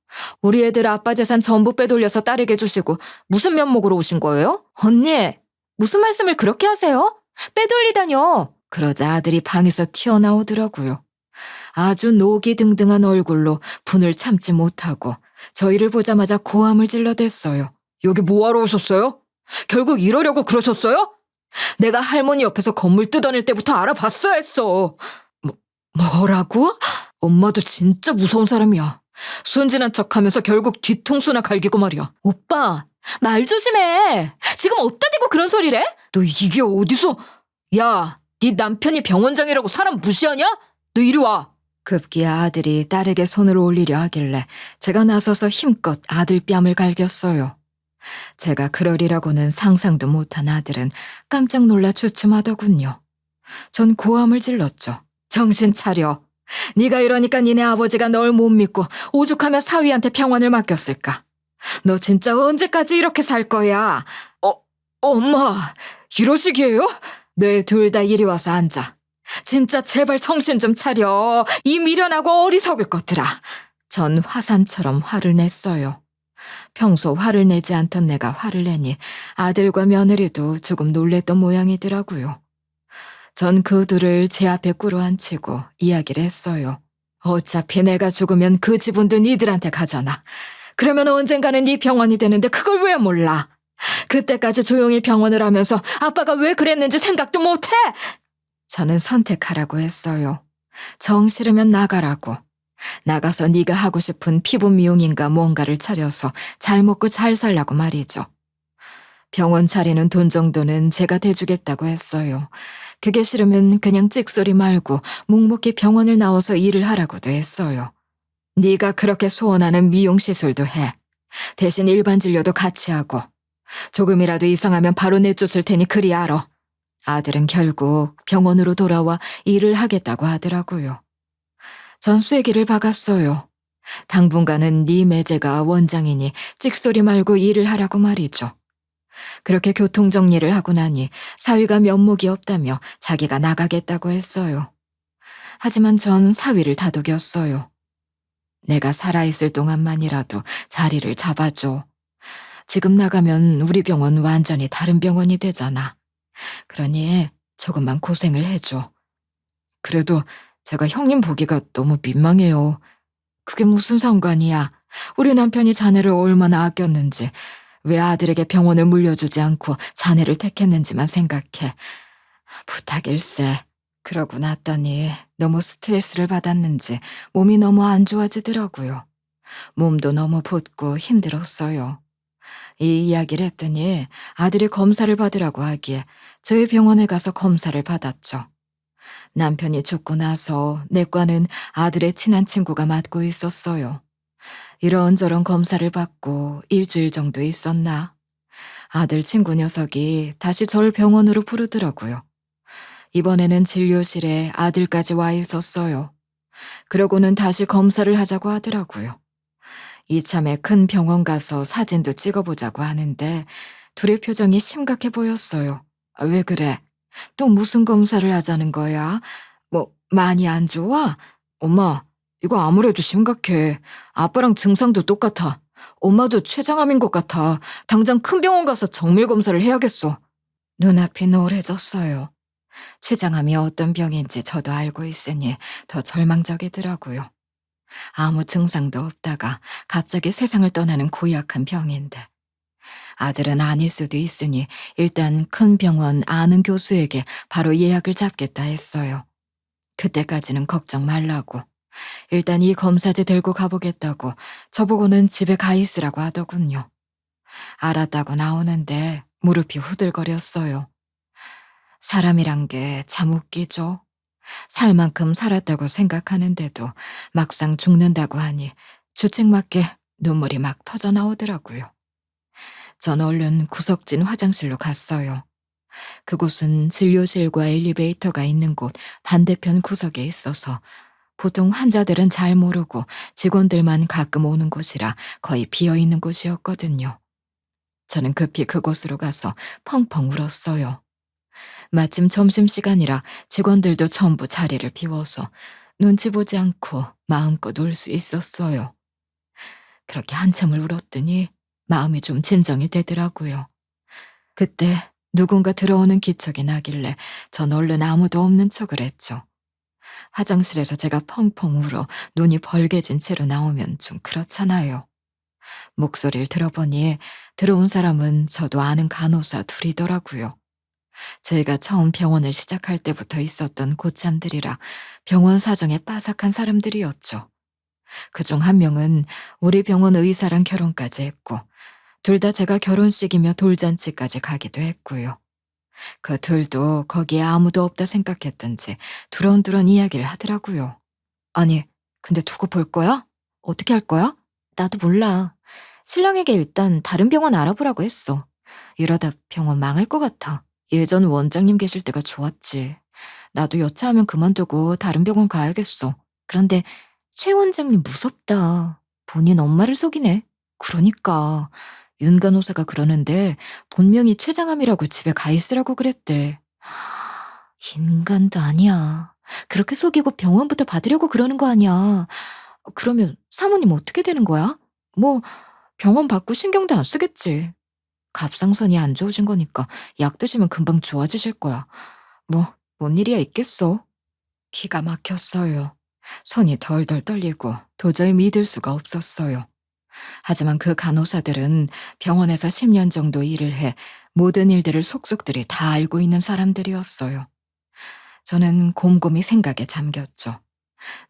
우리 애들 아빠 재산 전부 빼돌려서 딸에게 주시고 무슨 면목으로 오신 거예요? 언니, 무슨 말씀을 그렇게 하세요? 빼돌리다뇨. 그러자 아들이 방에서 튀어나오더라고요. 아주 녹이 등등한 얼굴로 분을 참지 못하고 저희를 보자마자 고함을 질러댔어요. 여기 뭐하러 오셨어요? 결국 이러려고 그러셨어요? 내가 할머니 옆에서 건물 뜯어낼 때부터 알아봤어야 했어. 뭐라고? 엄마도 진짜 무서운 사람이야. 순진한 척하면서 결국 뒤통수나 갈기고 말이야. 오빠, 말 조심해. 지금 어디다 대고 그런 소리를 해? 너 이게 어디서? 야, 네 남편이 병원장이라고 사람 무시하냐? 너 이리 와. 급기야 아들이 딸에게 손을 올리려 하길래 제가 나서서 힘껏 아들 뺨을 갈겼어요. 제가 그러리라고는 상상도 못한 아들은 깜짝 놀라 주춤하더군요. 전 고함을 질렀죠. 정신 차려. 네가 이러니까 니네 아버지가 널 못 믿고 오죽하면 사위한테 병원을 맡겼을까. 너 진짜 언제까지 이렇게 살 거야? 엄마, 이러시기에요? 네, 둘 다 이리 와서 앉아. 진짜 제발 정신 좀 차려. 이 미련하고 어리석을 것들아. 전 화산처럼 화를 냈어요. 평소 화를 내지 않던 내가 화를 내니 아들과 며느리도 조금 놀랬던 모양이더라고요. 전 그 둘을 제 앞에 꿇어앉히고 이야기를 했어요. 어차피 내가 죽으면 그 지분도 니들한테 가잖아. 그러면 언젠가는 네 병원이 되는데 그걸 왜 몰라? 그때까지 조용히 병원을 하면서 아빠가 왜 그랬는지 생각도 못해? 저는 선택하라고 했어요. 정 싫으면 나가라고. 나가서 네가 하고 싶은 피부 미용인가 뭔가를 차려서 잘 먹고 잘 살라고 말이죠. 병원 차리는 돈 정도는 제가 대주겠다고 했어요. 그게 싫으면 그냥 찍소리 말고 묵묵히 병원을 나와서 일을 하라고도 했어요. 네가 그렇게 소원하는 미용 시술도 해. 대신 일반 진료도 같이 하고. 조금이라도 이상하면 바로 내쫓을 테니 그리 알아. 아들은 결국 병원으로 돌아와 일을 하겠다고 하더라고요. 전 쐐기를 박았어요. 당분간은 네 매제가 원장이니 찍소리 말고 일을 하라고 말이죠. 그렇게 교통정리를 하고 나니 사위가 면목이 없다며 자기가 나가겠다고 했어요. 하지만 전 사위를 다독였어요. 내가 살아있을 동안만이라도 자리를 잡아줘. 지금 나가면 우리 병원 완전히 다른 병원이 되잖아. 그러니 조금만 고생을 해줘. 그래도 제가 형님 보기가 너무 민망해요. 그게 무슨 상관이야. 우리 남편이 자네를 얼마나 아꼈는지, 왜 아들에게 병원을 물려주지 않고 자네를 택했는지만 생각해. 부탁일세. 그러고 났더니 너무 스트레스를 받았는지 몸이 너무 안 좋아지더라고요. 몸도 너무 붓고 힘들었어요. 이 이야기를 했더니 아들이 검사를 받으라고 하기에 저희 병원에 가서 검사를 받았죠. 남편이 죽고 나서 내과는 아들의 친한 친구가 맡고 있었어요. 이런저런 검사를 받고 일주일 정도 있었나. 아들 친구 녀석이 다시 저를 병원으로 부르더라고요. 이번에는 진료실에 아들까지 와 있었어요. 그러고는 다시 검사를 하자고 하더라고요. 이참에 큰 병원 가서 사진도 찍어보자고 하는데 둘의 표정이 심각해 보였어요. 왜 그래? 또 무슨 검사를 하자는 거야? 뭐 많이 안 좋아? 엄마, 이거 아무래도 심각해. 아빠랑 증상도 똑같아. 엄마도 췌장암인 것 같아. 당장 큰 병원 가서 정밀 검사를 해야겠어. 눈앞이 노래졌어요. 췌장암이 어떤 병인지 저도 알고 있으니 더 절망적이더라고요. 아무 증상도 없다가 갑자기 세상을 떠나는 고약한 병인데. 아들은 아닐 수도 있으니 일단 큰 병원 아는 교수에게 바로 예약을 잡겠다 했어요. 그때까지는 걱정 말라고. 일단 이 검사지 들고 가보겠다고 저보고는 집에 가 있으라고 하더군요. 알았다고 나오는데 무릎이 후들거렸어요. 사람이란 게 참 웃기죠. 살 만큼 살았다고 생각하는데도 막상 죽는다고 하니 주책맞게 눈물이 막 터져 나오더라고요. 전 얼른 구석진 화장실로 갔어요. 그곳은 진료실과 엘리베이터가 있는 곳 반대편 구석에 있어서 보통 환자들은 잘 모르고 직원들만 가끔 오는 곳이라 거의 비어있는 곳이었거든요. 저는 급히 그곳으로 가서 펑펑 울었어요. 마침 점심시간이라 직원들도 전부 자리를 비워서 눈치 보지 않고 마음껏 울 수 있었어요. 그렇게 한참을 울었더니 마음이 좀 진정이 되더라고요. 그때 누군가 들어오는 기척이 나길래 전 얼른 아무도 없는 척을 했죠. 화장실에서 제가 펑펑 울어 눈이 벌개진 채로 나오면 좀 그렇잖아요. 목소리를 들어보니 들어온 사람은 저도 아는 간호사 둘이더라고요. 제가 처음 병원을 시작할 때부터 있었던 고참들이라 병원 사정에 빠삭한 사람들이었죠. 그중 한 명은 우리 병원 의사랑 결혼까지 했고 둘 다 제가 결혼식이며 돌잔치까지 가기도 했고요. 그 둘도 거기에 아무도 없다 생각했던지 두런두런 이야기를 하더라고요. 아니, 근데 두고 볼 거야? 어떻게 할 거야? 나도 몰라. 신랑에게 일단 다른 병원 알아보라고 했어. 이러다 병원 망할 것 같아. 예전 원장님 계실 때가 좋았지. 나도 여차하면 그만두고 다른 병원 가야겠어. 그런데 최 원장님 무섭다. 본인 엄마를 속이네. 그러니까 윤 간호사가 그러는데 분명히 췌장암이라고 집에 가 있으라고 그랬대. 인간도 아니야. 그렇게 속이고 병원부터 받으려고 그러는 거 아니야. 그러면 사모님 어떻게 되는 거야? 뭐 병원 받고 신경도 안 쓰겠지. 갑상선이 안 좋으신 거니까 약 드시면 금방 좋아지실 거야. 뭔 일이야 있겠어. 기가 막혔어요. 손이 덜덜 떨리고 도저히 믿을 수가 없었어요. 하지만 그 간호사들은 병원에서 10년 정도 일을 해 모든 일들을 속속들이 다 알고 있는 사람들이었어요. 저는 곰곰이 생각에 잠겼죠.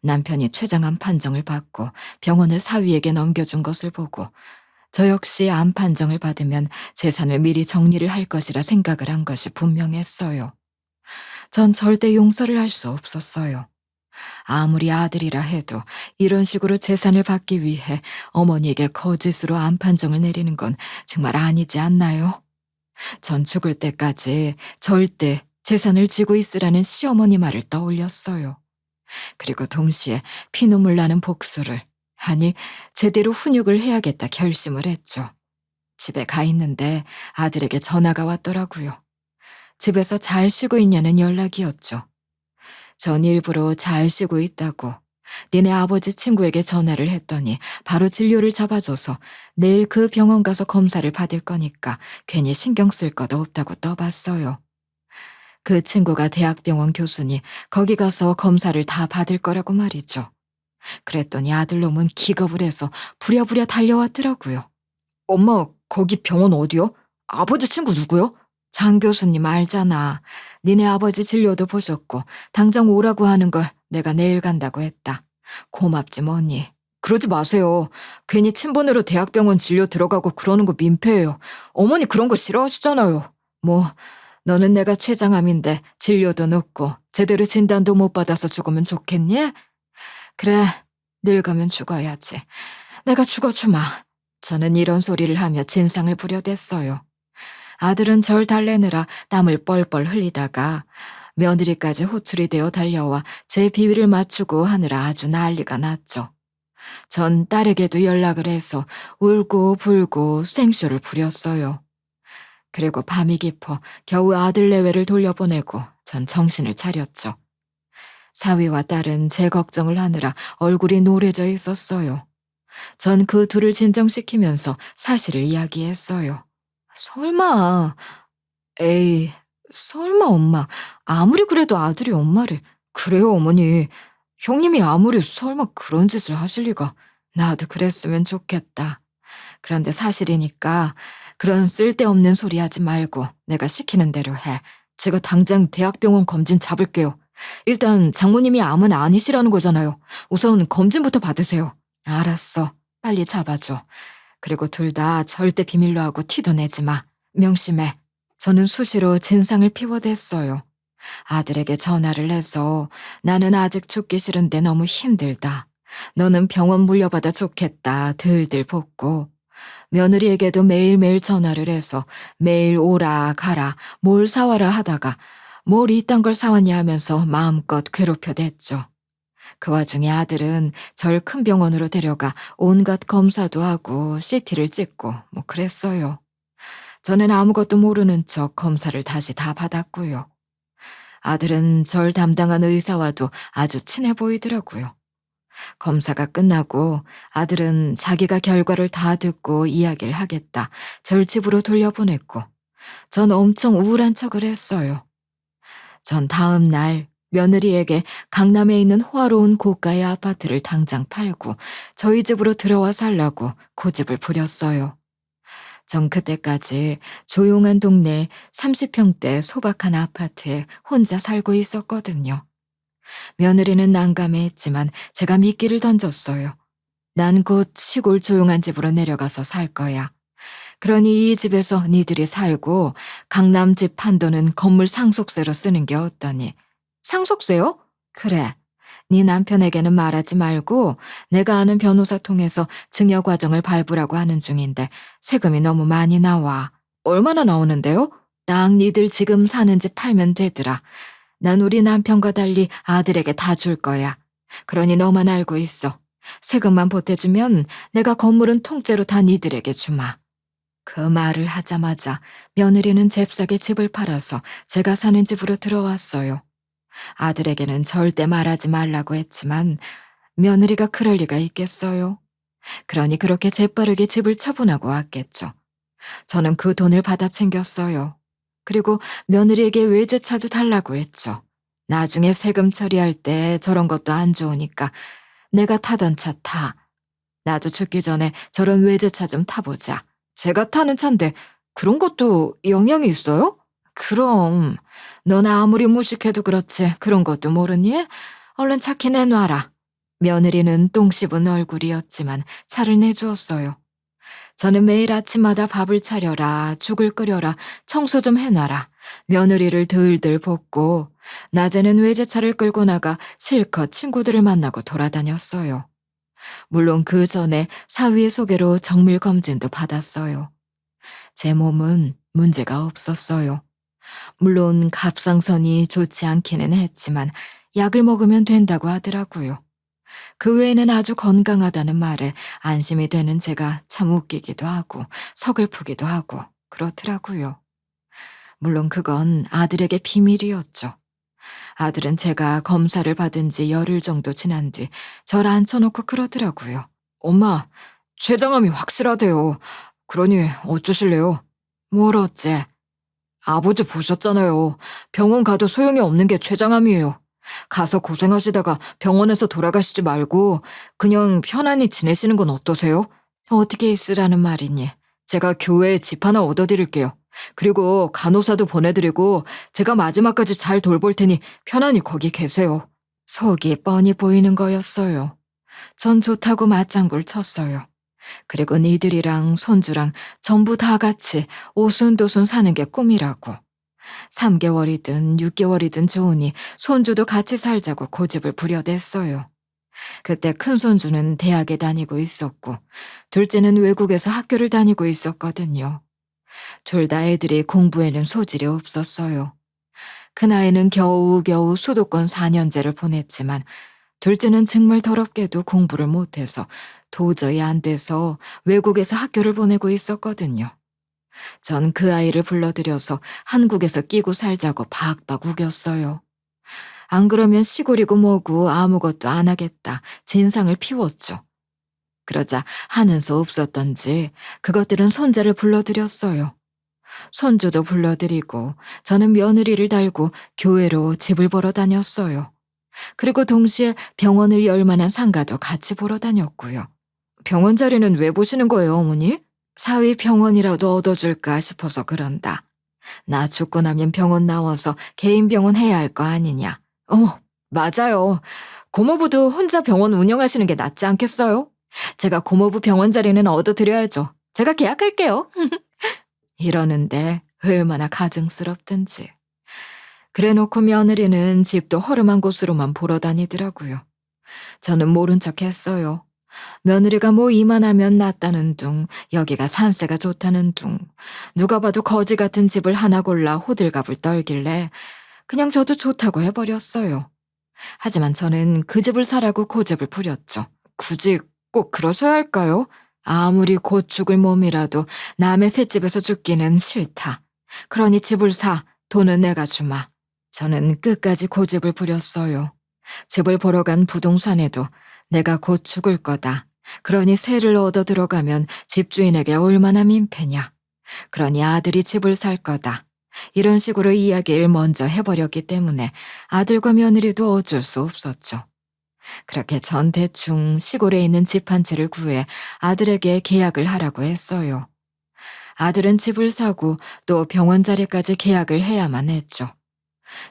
남편이 췌장암 판정을 받고 병원을 사위에게 넘겨준 것을 보고 저 역시 암 판정을 받으면 재산을 미리 정리를 할 것이라 생각을 한 것이 분명했어요. 전 절대 용서를 할 수 없었어요. 아무리 아들이라 해도 이런 식으로 재산을 받기 위해 어머니에게 거짓으로 암 판정을 내리는 건 정말 아니지 않나요? 전 죽을 때까지 절대 재산을 쥐고 있으라는 시어머니 말을 떠올렸어요. 그리고 동시에 피눈물 나는 복수를, 아니 제대로 훈육을 해야겠다 결심을 했죠. 집에 가 있는데 아들에게 전화가 왔더라고요. 집에서 잘 쉬고 있냐는 연락이었죠. 전 일부러 잘 쉬고 있다고 니네 아버지 친구에게 전화를 했더니 바로 진료를 잡아줘서 내일 그 병원 가서 검사를 받을 거니까 괜히 신경 쓸 것도 없다고 떠봤어요. 그 친구가 대학병원 교수니 거기 가서 검사를 다 받을 거라고 말이죠. 그랬더니 아들놈은 기겁을 해서 부랴부랴 달려왔더라고요. 엄마, 거기 병원 어디요? 아버지 친구 누구요? 장 교수님 알잖아. 니네 아버지 진료도 보셨고 당장 오라고 하는 걸 내가 내일 간다고 했다. 고맙지 뭐니. 그러지 마세요. 괜히 친분으로 대학병원 진료 들어가고 그러는 거 민폐예요. 어머니 그런 거 싫어하시잖아요. 너는 내가 췌장암인데 진료도 늦고 제대로 진단도 못 받아서 죽으면 좋겠니? 그래, 늙으면 죽어야지. 내가 죽어주마. 저는 이런 소리를 하며 진상을 부려댔어요. 아들은 절 달래느라 땀을 뻘뻘 흘리다가 며느리까지 호출이 되어 달려와 제 비위를 맞추고 하느라 아주 난리가 났죠. 전 딸에게도 연락을 해서 울고 불고 생쇼를 부렸어요. 그리고 밤이 깊어 겨우 아들 내외를 돌려보내고 전 정신을 차렸죠. 사위와 딸은 제 걱정을 하느라 얼굴이 노래져 있었어요. 전 그 둘을 진정시키면서 사실을 이야기했어요. 설마, 에이, 설마 엄마. 아무리 그래도 아들이 엄마를. 그래요, 어머니. 형님이 아무리 설마 그런 짓을 하실 리가. 나도 그랬으면 좋겠다. 그런데 사실이니까 그런 쓸데없는 소리 하지 말고 내가 시키는 대로 해. 제가 당장 대학병원 검진 잡을게요. 일단 장모님이 암은 아니시라는 거잖아요. 우선 검진부터 받으세요. 알았어. 빨리 잡아줘. 그리고 둘 다 절대 비밀로 하고 티도 내지 마. 명심해. 저는 수시로 진상을 피워댔어요. 아들에게 전화를 해서 나는 아직 죽기 싫은데 너무 힘들다. 너는 병원 물려받아 좋겠다. 들들 볶고 며느리에게도 매일매일 전화를 해서 매일 오라 가라 뭘 사와라 하다가 뭘 이딴 걸 사왔냐 하면서 마음껏 괴롭혀댔죠. 그 와중에 아들은 절 큰 병원으로 데려가 온갖 검사도 하고 CT를 찍고 뭐 그랬어요. 저는 아무것도 모르는 척 검사를 다시 다 받았고요. 아들은 절 담당한 의사와도 아주 친해 보이더라고요. 검사가 끝나고 아들은 자기가 결과를 다 듣고 이야기를 하겠다. 절 집으로 돌려보냈고 전 엄청 우울한 척을 했어요. 전 다음 날 며느리에게 강남에 있는 호화로운 고가의 아파트를 당장 팔고 저희 집으로 들어와 살라고 고집을 부렸어요. 전 그때까지 조용한 동네 30평대 소박한 아파트에 혼자 살고 있었거든요. 며느리는 난감해했지만 제가 미끼를 던졌어요. 난 곧 시골 조용한 집으로 내려가서 살 거야. 그러니 이 집에서 니들이 살고 강남 집 판도는 건물 상속세로 쓰는 게 어떠니? 상속세요? 그래. 네 남편에게는 말하지 말고 내가 아는 변호사 통해서 증여 과정을 밟으라고 하는 중인데 세금이 너무 많이 나와. 얼마나 나오는데요? 딱 니들 지금 사는 집 팔면 되더라. 난 우리 남편과 달리 아들에게 다 줄 거야. 그러니 너만 알고 있어. 세금만 보태주면 내가 건물은 통째로 다 니들에게 주마. 그 말을 하자마자 며느리는 잽싸게 집을 팔아서 제가 사는 집으로 들어왔어요. 아들에게는 절대 말하지 말라고 했지만 며느리가 그럴 리가 있겠어요. 그러니 그렇게 재빠르게 집을 처분하고 왔겠죠. 저는 그 돈을 받아 챙겼어요. 그리고 며느리에게 외제차도 달라고 했죠. 나중에 세금 처리할 때 저런 것도 안 좋으니까 내가 타던 차 타. 나도 죽기 전에 저런 외제차 좀 타보자. 제가 타는 차인데 그런 것도 영향이 있어요? 그럼 넌 아무리 무식해도 그렇지 그런 것도 모르니? 얼른 차키 내놔라. 며느리는 똥 씹은 얼굴이었지만 차를 내주었어요. 저는 매일 아침마다 밥을 차려라, 죽을 끓여라, 청소 좀 해놔라. 며느리를 들들 볶고 낮에는 외제차를 끌고 나가 실컷 친구들을 만나고 돌아다녔어요. 물론 그 전에 사위의 소개로 정밀 검진도 받았어요. 제 몸은 문제가 없었어요. 물론 갑상선이 좋지 않기는 했지만 약을 먹으면 된다고 하더라고요. 그 외에는 아주 건강하다는 말에 안심이 되는 제가 참 웃기기도 하고 서글프기도 하고 그렇더라고요. 물론 그건 아들에게 비밀이었죠. 아들은 제가 검사를 받은 지 열흘 정도 지난 뒤 절 앉혀놓고 그러더라고요. 엄마, 췌장암이 확실하대요. 그러니 어쩌실래요? 뭘 어째? 아버지 보셨잖아요. 병원 가도 소용이 없는 게 췌장암이에요. 가서 고생하시다가 병원에서 돌아가시지 말고 그냥 편안히 지내시는 건 어떠세요? 어떻게 있으라는 말이니? 제가 교회에 집 하나 얻어드릴게요. 그리고 간호사도 보내드리고 제가 마지막까지 잘 돌볼 테니 편안히 거기 계세요. 속이 뻔히 보이는 거였어요. 전 좋다고 맞장구를 쳤어요. 그리고 니들이랑 손주랑 전부 다 같이 오순도순 사는 게 꿈이라고. 3개월이든 6개월이든 좋으니 손주도 같이 살자고 고집을 부려댔어요. 그때 큰 손주는 대학에 다니고 있었고 둘째는 외국에서 학교를 다니고 있었거든요. 둘 다 애들이 공부에는 소질이 없었어요. 큰아이는 겨우겨우 수도권 4년제를 보냈지만 둘째는 정말 더럽게도 공부를 못해서 도저히 안 돼서 외국에서 학교를 보내고 있었거든요. 전 그 아이를 불러들여서 한국에서 끼고 살자고 박박 우겼어요. 안 그러면 시골이고 뭐고 아무것도 안 하겠다 진상을 피웠죠. 그러자 하는 수 없었던지 그것들은 손자를 불러들였어요. 손주도 불러들이고 저는 며느리를 달고 교회로 집을 보러 다녔어요. 그리고 동시에 병원을 열 만한 상가도 같이 보러 다녔고요. 병원 자리는 왜 보시는 거예요, 어머니? 사위 병원이라도 얻어줄까 싶어서 그런다. 나 죽고 나면 병원 나와서 개인 병원 해야 할 거 아니냐. 맞아요. 고모부도 혼자 병원 운영하시는 게 낫지 않겠어요? 제가 고모부 병원 자리는 얻어드려야죠. 제가 계약할게요. 이러는데 얼마나 가증스럽든지. 그래놓고 며느리는 집도 허름한 곳으로만 보러 다니더라고요. 저는 모른 척 했어요. 며느리가 뭐 이만하면 낫다는 둥, 여기가 산세가 좋다는 둥, 누가 봐도 거지 같은 집을 하나 골라 호들갑을 떨길래 그냥 저도 좋다고 해버렸어요. 하지만 저는 그 집을 사라고 고집을 부렸죠. 굳이 꼭 그러셔야 할까요? 아무리 곧 죽을 몸이라도 남의 셋집에서 죽기는 싫다. 그러니 집을 사, 돈은 내가 주마. 저는 끝까지 고집을 부렸어요. 집을 보러 간 부동산에도 내가 곧 죽을 거다. 그러니 세를 얻어 들어가면 집주인에게 얼마나 민폐냐. 그러니 아들이 집을 살 거다. 이런 식으로 이야기를 먼저 해버렸기 때문에 아들과 며느리도 어쩔 수 없었죠. 그렇게 전 대충 시골에 있는 집 한 채를 구해 아들에게 계약을 하라고 했어요. 아들은 집을 사고 또 병원 자리까지 계약을 해야만 했죠.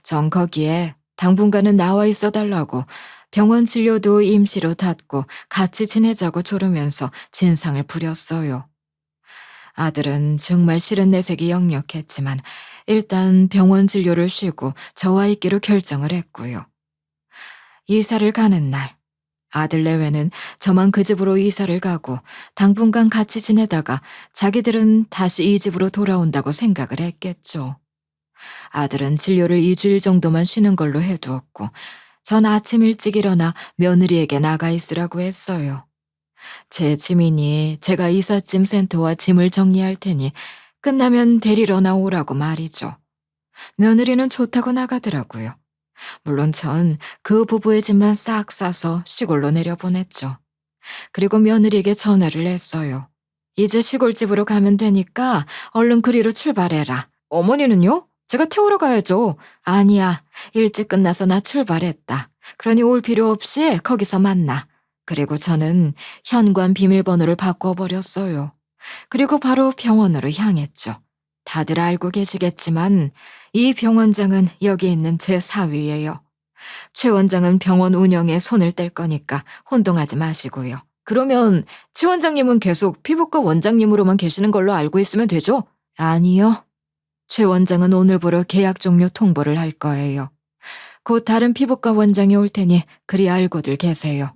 전 거기에 당분간은 나와 있어 달라고 병원 진료도 임시로 닫고 같이 지내자고 조르면서 진상을 부렸어요. 아들은 정말 싫은 내색이 역력했지만 일단 병원 진료를 쉬고 저와 있기로 결정을 했고요. 이사를 가는 날, 아들 내외는 저만 그 집으로 이사를 가고 당분간 같이 지내다가 자기들은 다시 이 집으로 돌아온다고 생각을 했겠죠. 아들은 진료를 2주일 정도만 쉬는 걸로 해두었고 전 아침 일찍 일어나 며느리에게 나가 있으라고 했어요. 제 짐이니 제가 이삿짐 센터와 짐을 정리할 테니 끝나면 데리러 나오라고 말이죠. 며느리는 좋다고 나가더라고요. 물론 전 그 부부의 짐만 싹 싸서 시골로 내려보냈죠. 그리고 며느리에게 전화를 했어요. 이제 시골집으로 가면 되니까 얼른 그리로 출발해라. 어머니는요? 제가 태우러 가야죠. 아니야. 일찍 끝나서 나 출발했다. 그러니 올 필요 없이 거기서 만나. 그리고 저는 현관 비밀번호를 바꿔버렸어요. 그리고 바로 병원으로 향했죠. 다들 알고 계시겠지만 이 병원장은 여기 있는 제 사위예요. 최 원장은 병원 운영에 손을 뗄 거니까 혼동하지 마시고요. 그러면 최 원장님은 계속 피부과 원장님으로만 계시는 걸로 알고 있으면 되죠? 아니요. 최 원장은 오늘부로 계약 종료 통보를 할 거예요. 곧 다른 피부과 원장이 올 테니 그리 알고들 계세요.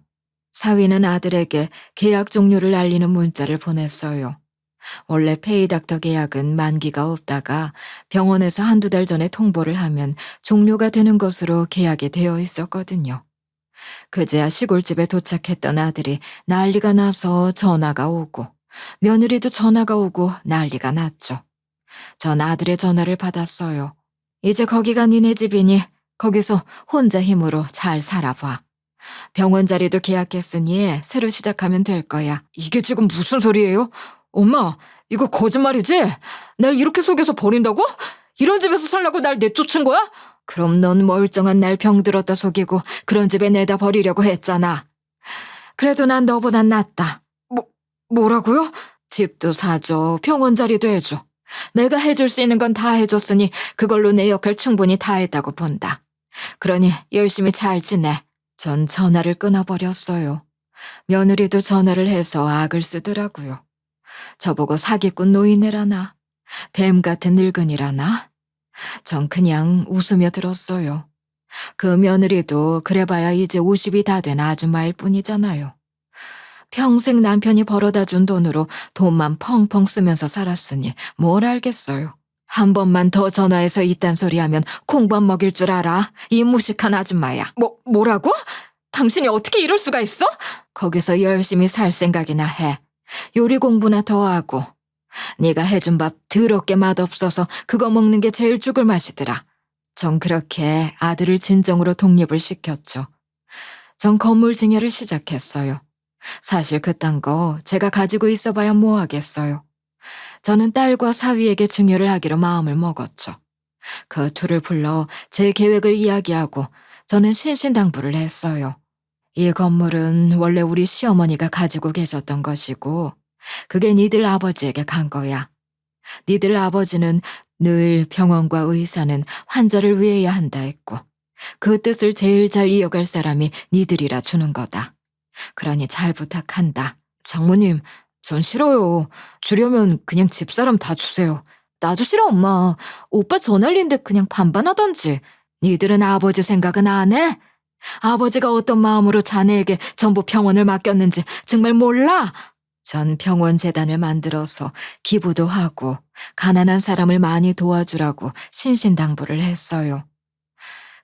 사위는 아들에게 계약 종료를 알리는 문자를 보냈어요. 원래 페이닥터 계약은 만기가 없다가 병원에서 한두 달 전에 통보를 하면 종료가 되는 것으로 계약이 되어 있었거든요. 그제야 시골집에 도착했던 아들이 난리가 나서 전화가 오고 며느리도 전화가 오고 난리가 났죠. 전 아들의 전화를 받았어요. 이제 거기가 니네 집이니 거기서 혼자 힘으로 잘 살아봐. 병원 자리도 계약했으니 새로 시작하면 될 거야. 이게 지금 무슨 소리예요? 엄마, 이거 거짓말이지? 날 이렇게 속여서 버린다고? 이런 집에서 살라고 날 내쫓은 거야? 그럼 넌 멀쩡한 날 병들었다 속이고 그런 집에 내다 버리려고 했잖아. 그래도 난 너보단 낫다. 뭐라고요? 집도 사줘, 병원 자리도 해줘. 내가 해줄 수 있는 건 다 해줬으니 그걸로 내 역할 충분히 다 했다고 본다. 그러니 열심히 잘 지내. 전 전화를 끊어버렸어요. 며느리도 전화를 해서 악을 쓰더라고요. 저보고 사기꾼 노인네라나, 뱀 같은 늙은이라나. 전 그냥 웃으며 들었어요. 그 며느리도 그래봐야 이제 50이 다 된 아줌마일 뿐이잖아요. 평생 남편이 벌어다 준 돈으로 돈만 펑펑 쓰면서 살았으니 뭘 알겠어요. 한 번만 더 전화해서 이딴 소리 하면 콩밥 먹일 줄 알아? 이 무식한 아줌마야. 뭐라고? 당신이 어떻게 이럴 수가 있어? 거기서 열심히 살 생각이나 해. 요리 공부나 더 하고. 네가 해준 밥 더럽게 맛없어서 그거 먹는 게 제일 죽을 맛이더라. 전 그렇게 아들을 진정으로 독립을 시켰죠. 전 건물 증여를 시작했어요. 사실 그딴 거 제가 가지고 있어봐야 뭐 하겠어요. 저는 딸과 사위에게 증여를 하기로 마음을 먹었죠. 그 둘을 불러 제 계획을 이야기하고 저는 신신당부를 했어요. 이 건물은 원래 우리 시어머니가 가지고 계셨던 것이고 그게 니들 아버지에게 간 거야. 니들 아버지는 늘 병원과 의사는 환자를 위해야 한다 했고 그 뜻을 제일 잘 이어갈 사람이 니들이라 주는 거다. 그러니 잘 부탁한다. 장모님, 전 싫어요. 주려면 그냥 집사람 다 주세요. 나도 싫어, 엄마. 오빠 저 난리인데 그냥 반반하던지. 니들은 아버지 생각은 안 해? 아버지가 어떤 마음으로 자네에게 전부 병원을 맡겼는지 정말 몰라? 전 병원 재단을 만들어서 기부도 하고 가난한 사람을 많이 도와주라고 신신당부를 했어요.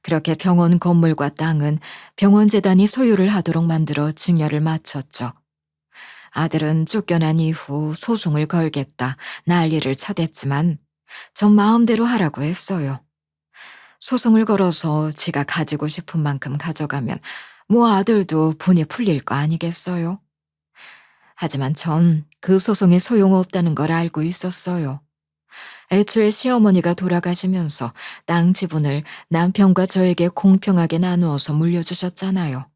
그렇게 병원 건물과 땅은 병원 재단이 소유를 하도록 만들어 증여를 마쳤죠. 아들은 쫓겨난 이후 소송을 걸겠다 난리를 쳐댔지만 전 마음대로 하라고 했어요. 소송을 걸어서 지가 가지고 싶은 만큼 가져가면 뭐 아들도 분이 풀릴 거 아니겠어요? 하지만 전 그 소송이 소용없다는 걸 알고 있었어요. 애초에 시어머니가 돌아가시면서 땅 지분을 남편과 저에게 공평하게 나누어서 물려주셨잖아요.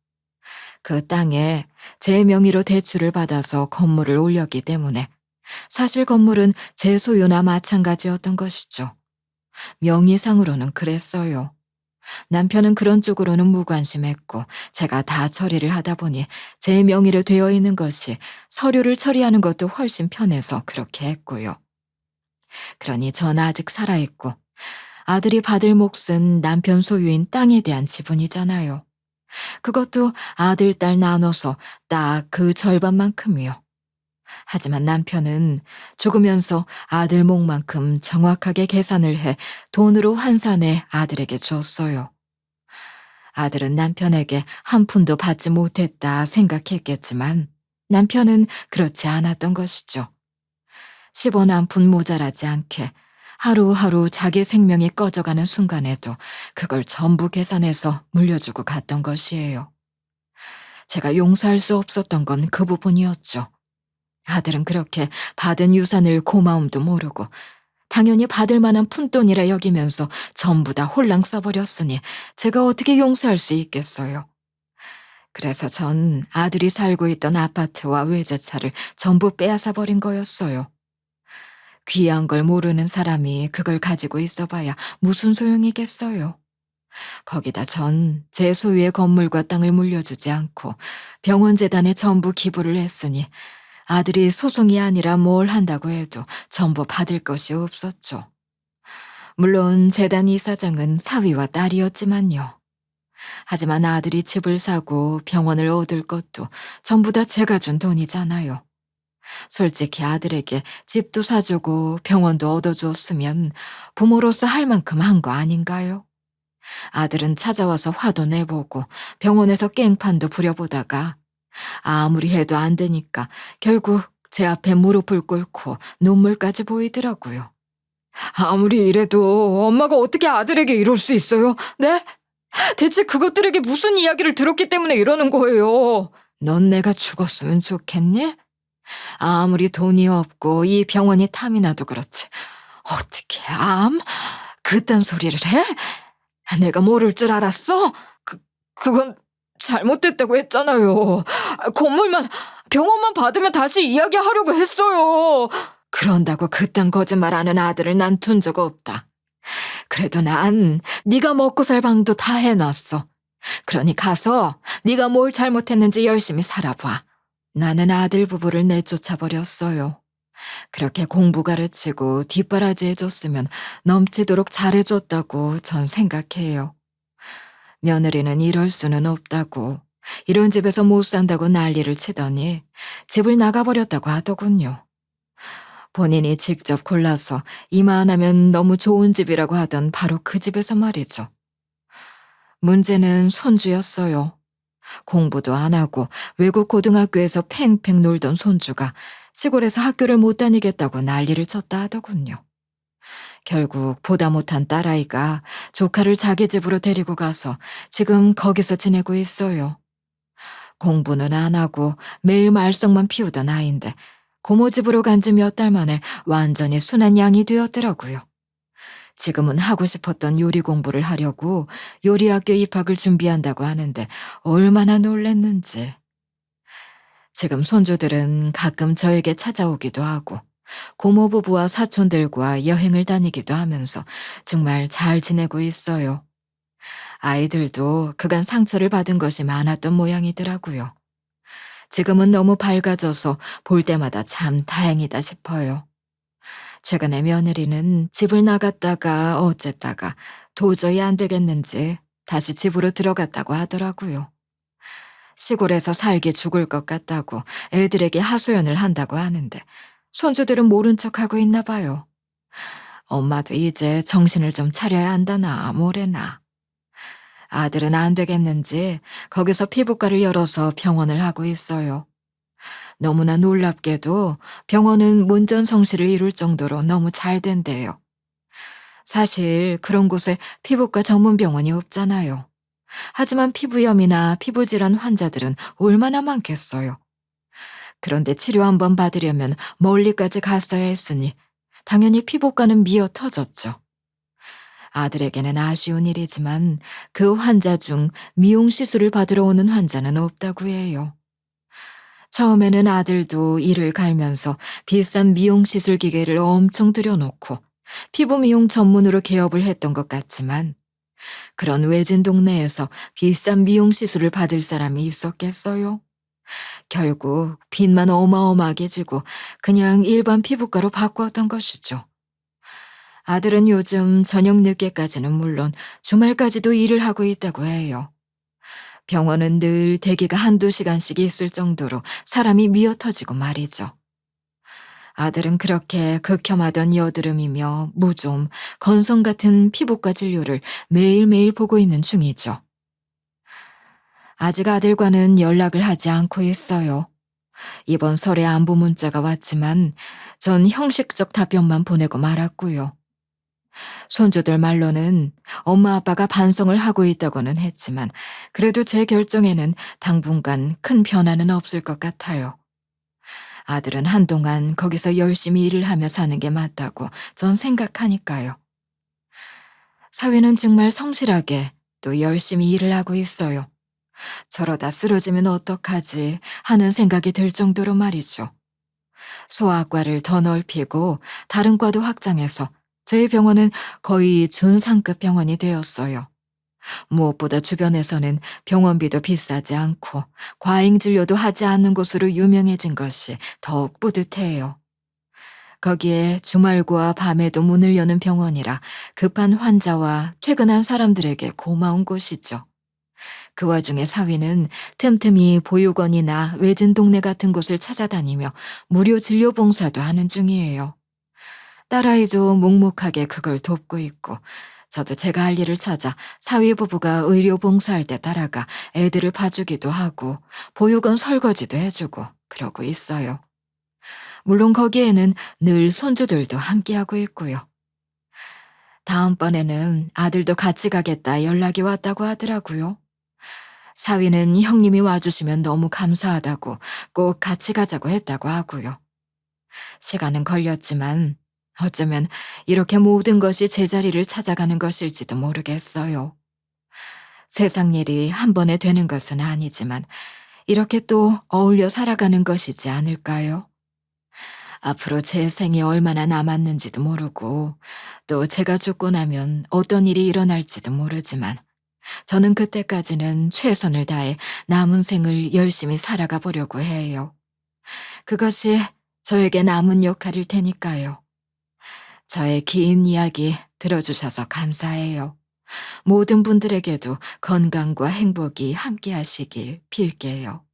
그 땅에 제 명의로 대출을 받아서 건물을 올렸기 때문에 사실 건물은 제 소유나 마찬가지였던 것이죠. 명의상으로는 그랬어요. 남편은 그런 쪽으로는 무관심했고 제가 다 처리를 하다 보니 제 명의로 되어 있는 것이 서류를 처리하는 것도 훨씬 편해서 그렇게 했고요. 그러니 전 아직 살아있고 아들이 받을 몫은 남편 소유인 땅에 대한 지분이잖아요. 그것도 아들, 딸 나눠서 딱 그 절반만큼이요. 하지만 남편은 죽으면서 아들 몫만큼 정확하게 계산을 해 돈으로 환산해 아들에게 줬어요. 아들은 남편에게 한 푼도 받지 못했다 생각했겠지만 남편은 그렇지 않았던 것이죠. 10원 한 푼 모자라지 않게 하루하루 자기 생명이 꺼져가는 순간에도 그걸 전부 계산해서 물려주고 갔던 것이에요. 제가 용서할 수 없었던 건 그 부분이었죠. 아들은 그렇게 받은 유산을 고마움도 모르고 당연히 받을 만한 푼돈이라 여기면서 전부 다 홀랑 써버렸으니 제가 어떻게 용서할 수 있겠어요. 그래서 전 아들이 살고 있던 아파트와 외제차를 전부 빼앗아 버린 거였어요. 귀한 걸 모르는 사람이 그걸 가지고 있어봐야 무슨 소용이겠어요. 거기다 전 제 소유의 건물과 땅을 물려주지 않고 병원재단에 전부 기부를 했으니 아들이 소송이 아니라 뭘 한다고 해도 전부 받을 것이 없었죠. 물론 재단 이사장은 사위와 딸이었지만요. 하지만 아들이 집을 사고 병원을 얻을 것도 전부 다 제가 준 돈이잖아요. 솔직히 아들에게 집도 사주고 병원도 얻어주었으면 부모로서 할 만큼 한 거 아닌가요? 아들은 찾아와서 화도 내보고 병원에서 깽판도 부려보다가 아무리 해도 안 되니까 결국 제 앞에 무릎을 꿇고 눈물까지 보이더라고요. 아무리 이래도 엄마가 어떻게 아들에게 이럴 수 있어요? 네? 대체 그것들에게 무슨 이야기를 들었기 때문에 이러는 거예요? 넌 내가 죽었으면 좋겠니? 아무리 돈이 없고 이 병원이 탐이 나도 그렇지. 어떻게 그딴 소리를 해? 내가 모를 줄 알았어? 그건 잘못됐다고 했잖아요. 건물만, 병원만 받으면 다시 이야기하려고 했어요. 그런다고 그딴 거짓말하는 아들을 난 둔 적 없다. 그래도 난 네가 먹고 살 방도 다 해놨어. 그러니 가서 네가 뭘 잘못했는지 열심히 살아봐. 나는 아들 부부를 내쫓아버렸어요. 그렇게 공부 가르치고 뒷바라지 해줬으면 넘치도록 잘해줬다고 전 생각해요. 며느리는 이럴 수는 없다고, 이런 집에서 못 산다고 난리를 치더니 집을 나가버렸다고 하더군요. 본인이 직접 골라서 이만하면 너무 좋은 집이라고 하던 바로 그 집에서 말이죠. 문제는 손주였어요. 공부도 안 하고 외국 고등학교에서 팽팽 놀던 손주가 시골에서 학교를 못 다니겠다고 난리를 쳤다 하더군요. 결국 보다 못한 딸아이가 조카를 자기 집으로 데리고 가서 지금 거기서 지내고 있어요. 공부는 안 하고 매일 말썽만 피우던 아이인데 고모 집으로 간 지 몇 달 만에 완전히 순한 양이 되었더라고요. 지금은 하고 싶었던 요리 공부를 하려고 요리학교 입학을 준비한다고 하는데 얼마나 놀랬는지. 지금 손주들은 가끔 저에게 찾아오기도 하고 고모 부부와 사촌들과 여행을 다니기도 하면서 정말 잘 지내고 있어요. 아이들도 그간 상처를 받은 것이 많았던 모양이더라고요. 지금은 너무 밝아져서 볼 때마다 참 다행이다 싶어요. 최근에 며느리는 집을 나갔다가 어쨌다가 도저히 안 되겠는지 다시 집으로 들어갔다고 하더라고요. 시골에서 살기 죽을 것 같다고 애들에게 하소연을 한다고 하는데 손주들은 모른 척하고 있나 봐요. 엄마도 이제 정신을 좀 차려야 한다나 뭐래나. 아들은 안 되겠는지 거기서 피부과를 열어서 병원을 하고 있어요. 너무나 놀랍게도 병원은 문전성시를 이룰 정도로 너무 잘 된대요. 사실 그런 곳에 피부과 전문 병원이 없잖아요. 하지만 피부염이나 피부질환 환자들은 얼마나 많겠어요. 그런데 치료 한번 받으려면 멀리까지 갔어야 했으니 당연히 피부과는 미어 터졌죠. 아들에게는 아쉬운 일이지만 그 환자 중 미용 시술을 받으러 오는 환자는 없다고 해요. 처음에는 아들도 이를 갈면서 비싼 미용 시술 기계를 엄청 들여놓고 피부 미용 전문으로 개업을 했던 것 같지만 그런 외진 동네에서 비싼 미용 시술을 받을 사람이 있었겠어요? 결국 빚만 어마어마하게 지고 그냥 일반 피부과로 바꾸었던 것이죠. 아들은 요즘 저녁 늦게까지는 물론 주말까지도 일을 하고 있다고 해요. 병원은 늘 대기가 한두 시간씩 있을 정도로 사람이 미어터지고 말이죠. 아들은 그렇게 극혐하던 여드름이며 무좀, 건성 같은 피부과 진료를 매일매일 보고 있는 중이죠. 아직 아들과는 연락을 하지 않고 있어요. 이번 설에 안부 문자가 왔지만 전 형식적 답변만 보내고 말았고요. 손주들 말로는 엄마 아빠가 반성을 하고 있다고는 했지만 그래도 제 결정에는 당분간 큰 변화는 없을 것 같아요. 아들은 한동안 거기서 열심히 일을 하며 사는 게 맞다고 전 생각하니까요. 사위는 정말 성실하게 또 열심히 일을 하고 있어요. 저러다 쓰러지면 어떡하지 하는 생각이 들 정도로 말이죠. 소아과를 더 넓히고 다른 과도 확장해서 저희 병원은 거의 준상급 병원이 되었어요. 무엇보다 주변에서는 병원비도 비싸지 않고 과잉 진료도 하지 않는 곳으로 유명해진 것이 더욱 뿌듯해요. 거기에 주말과 밤에도 문을 여는 병원이라 급한 환자와 퇴근한 사람들에게 고마운 곳이죠. 그 와중에 사위는 틈틈이 보육원이나 외진 동네 같은 곳을 찾아다니며 무료 진료 봉사도 하는 중이에요. 딸아이도 묵묵하게 그걸 돕고 있고 저도 제가 할 일을 찾아 사위 부부가 의료 봉사할 때 따라가 애들을 봐주기도 하고 보육원 설거지도 해주고 그러고 있어요. 물론 거기에는 늘 손주들도 함께하고 있고요. 다음번에는 아들도 같이 가겠다 연락이 왔다고 하더라고요. 사위는 형님이 와주시면 너무 감사하다고 꼭 같이 가자고 했다고 하고요. 시간은 걸렸지만 어쩌면 이렇게 모든 것이 제자리를 찾아가는 것일지도 모르겠어요. 세상 일이 한 번에 되는 것은 아니지만 이렇게 또 어울려 살아가는 것이지 않을까요? 앞으로 제 생이 얼마나 남았는지도 모르고 또 제가 죽고 나면 어떤 일이 일어날지도 모르지만 저는 그때까지는 최선을 다해 남은 생을 열심히 살아가 보려고 해요. 그것이 저에게 남은 역할일 테니까요. 저의 긴 이야기 들어주셔서 감사해요. 모든 분들에게도 건강과 행복이 함께 하시길 빌게요.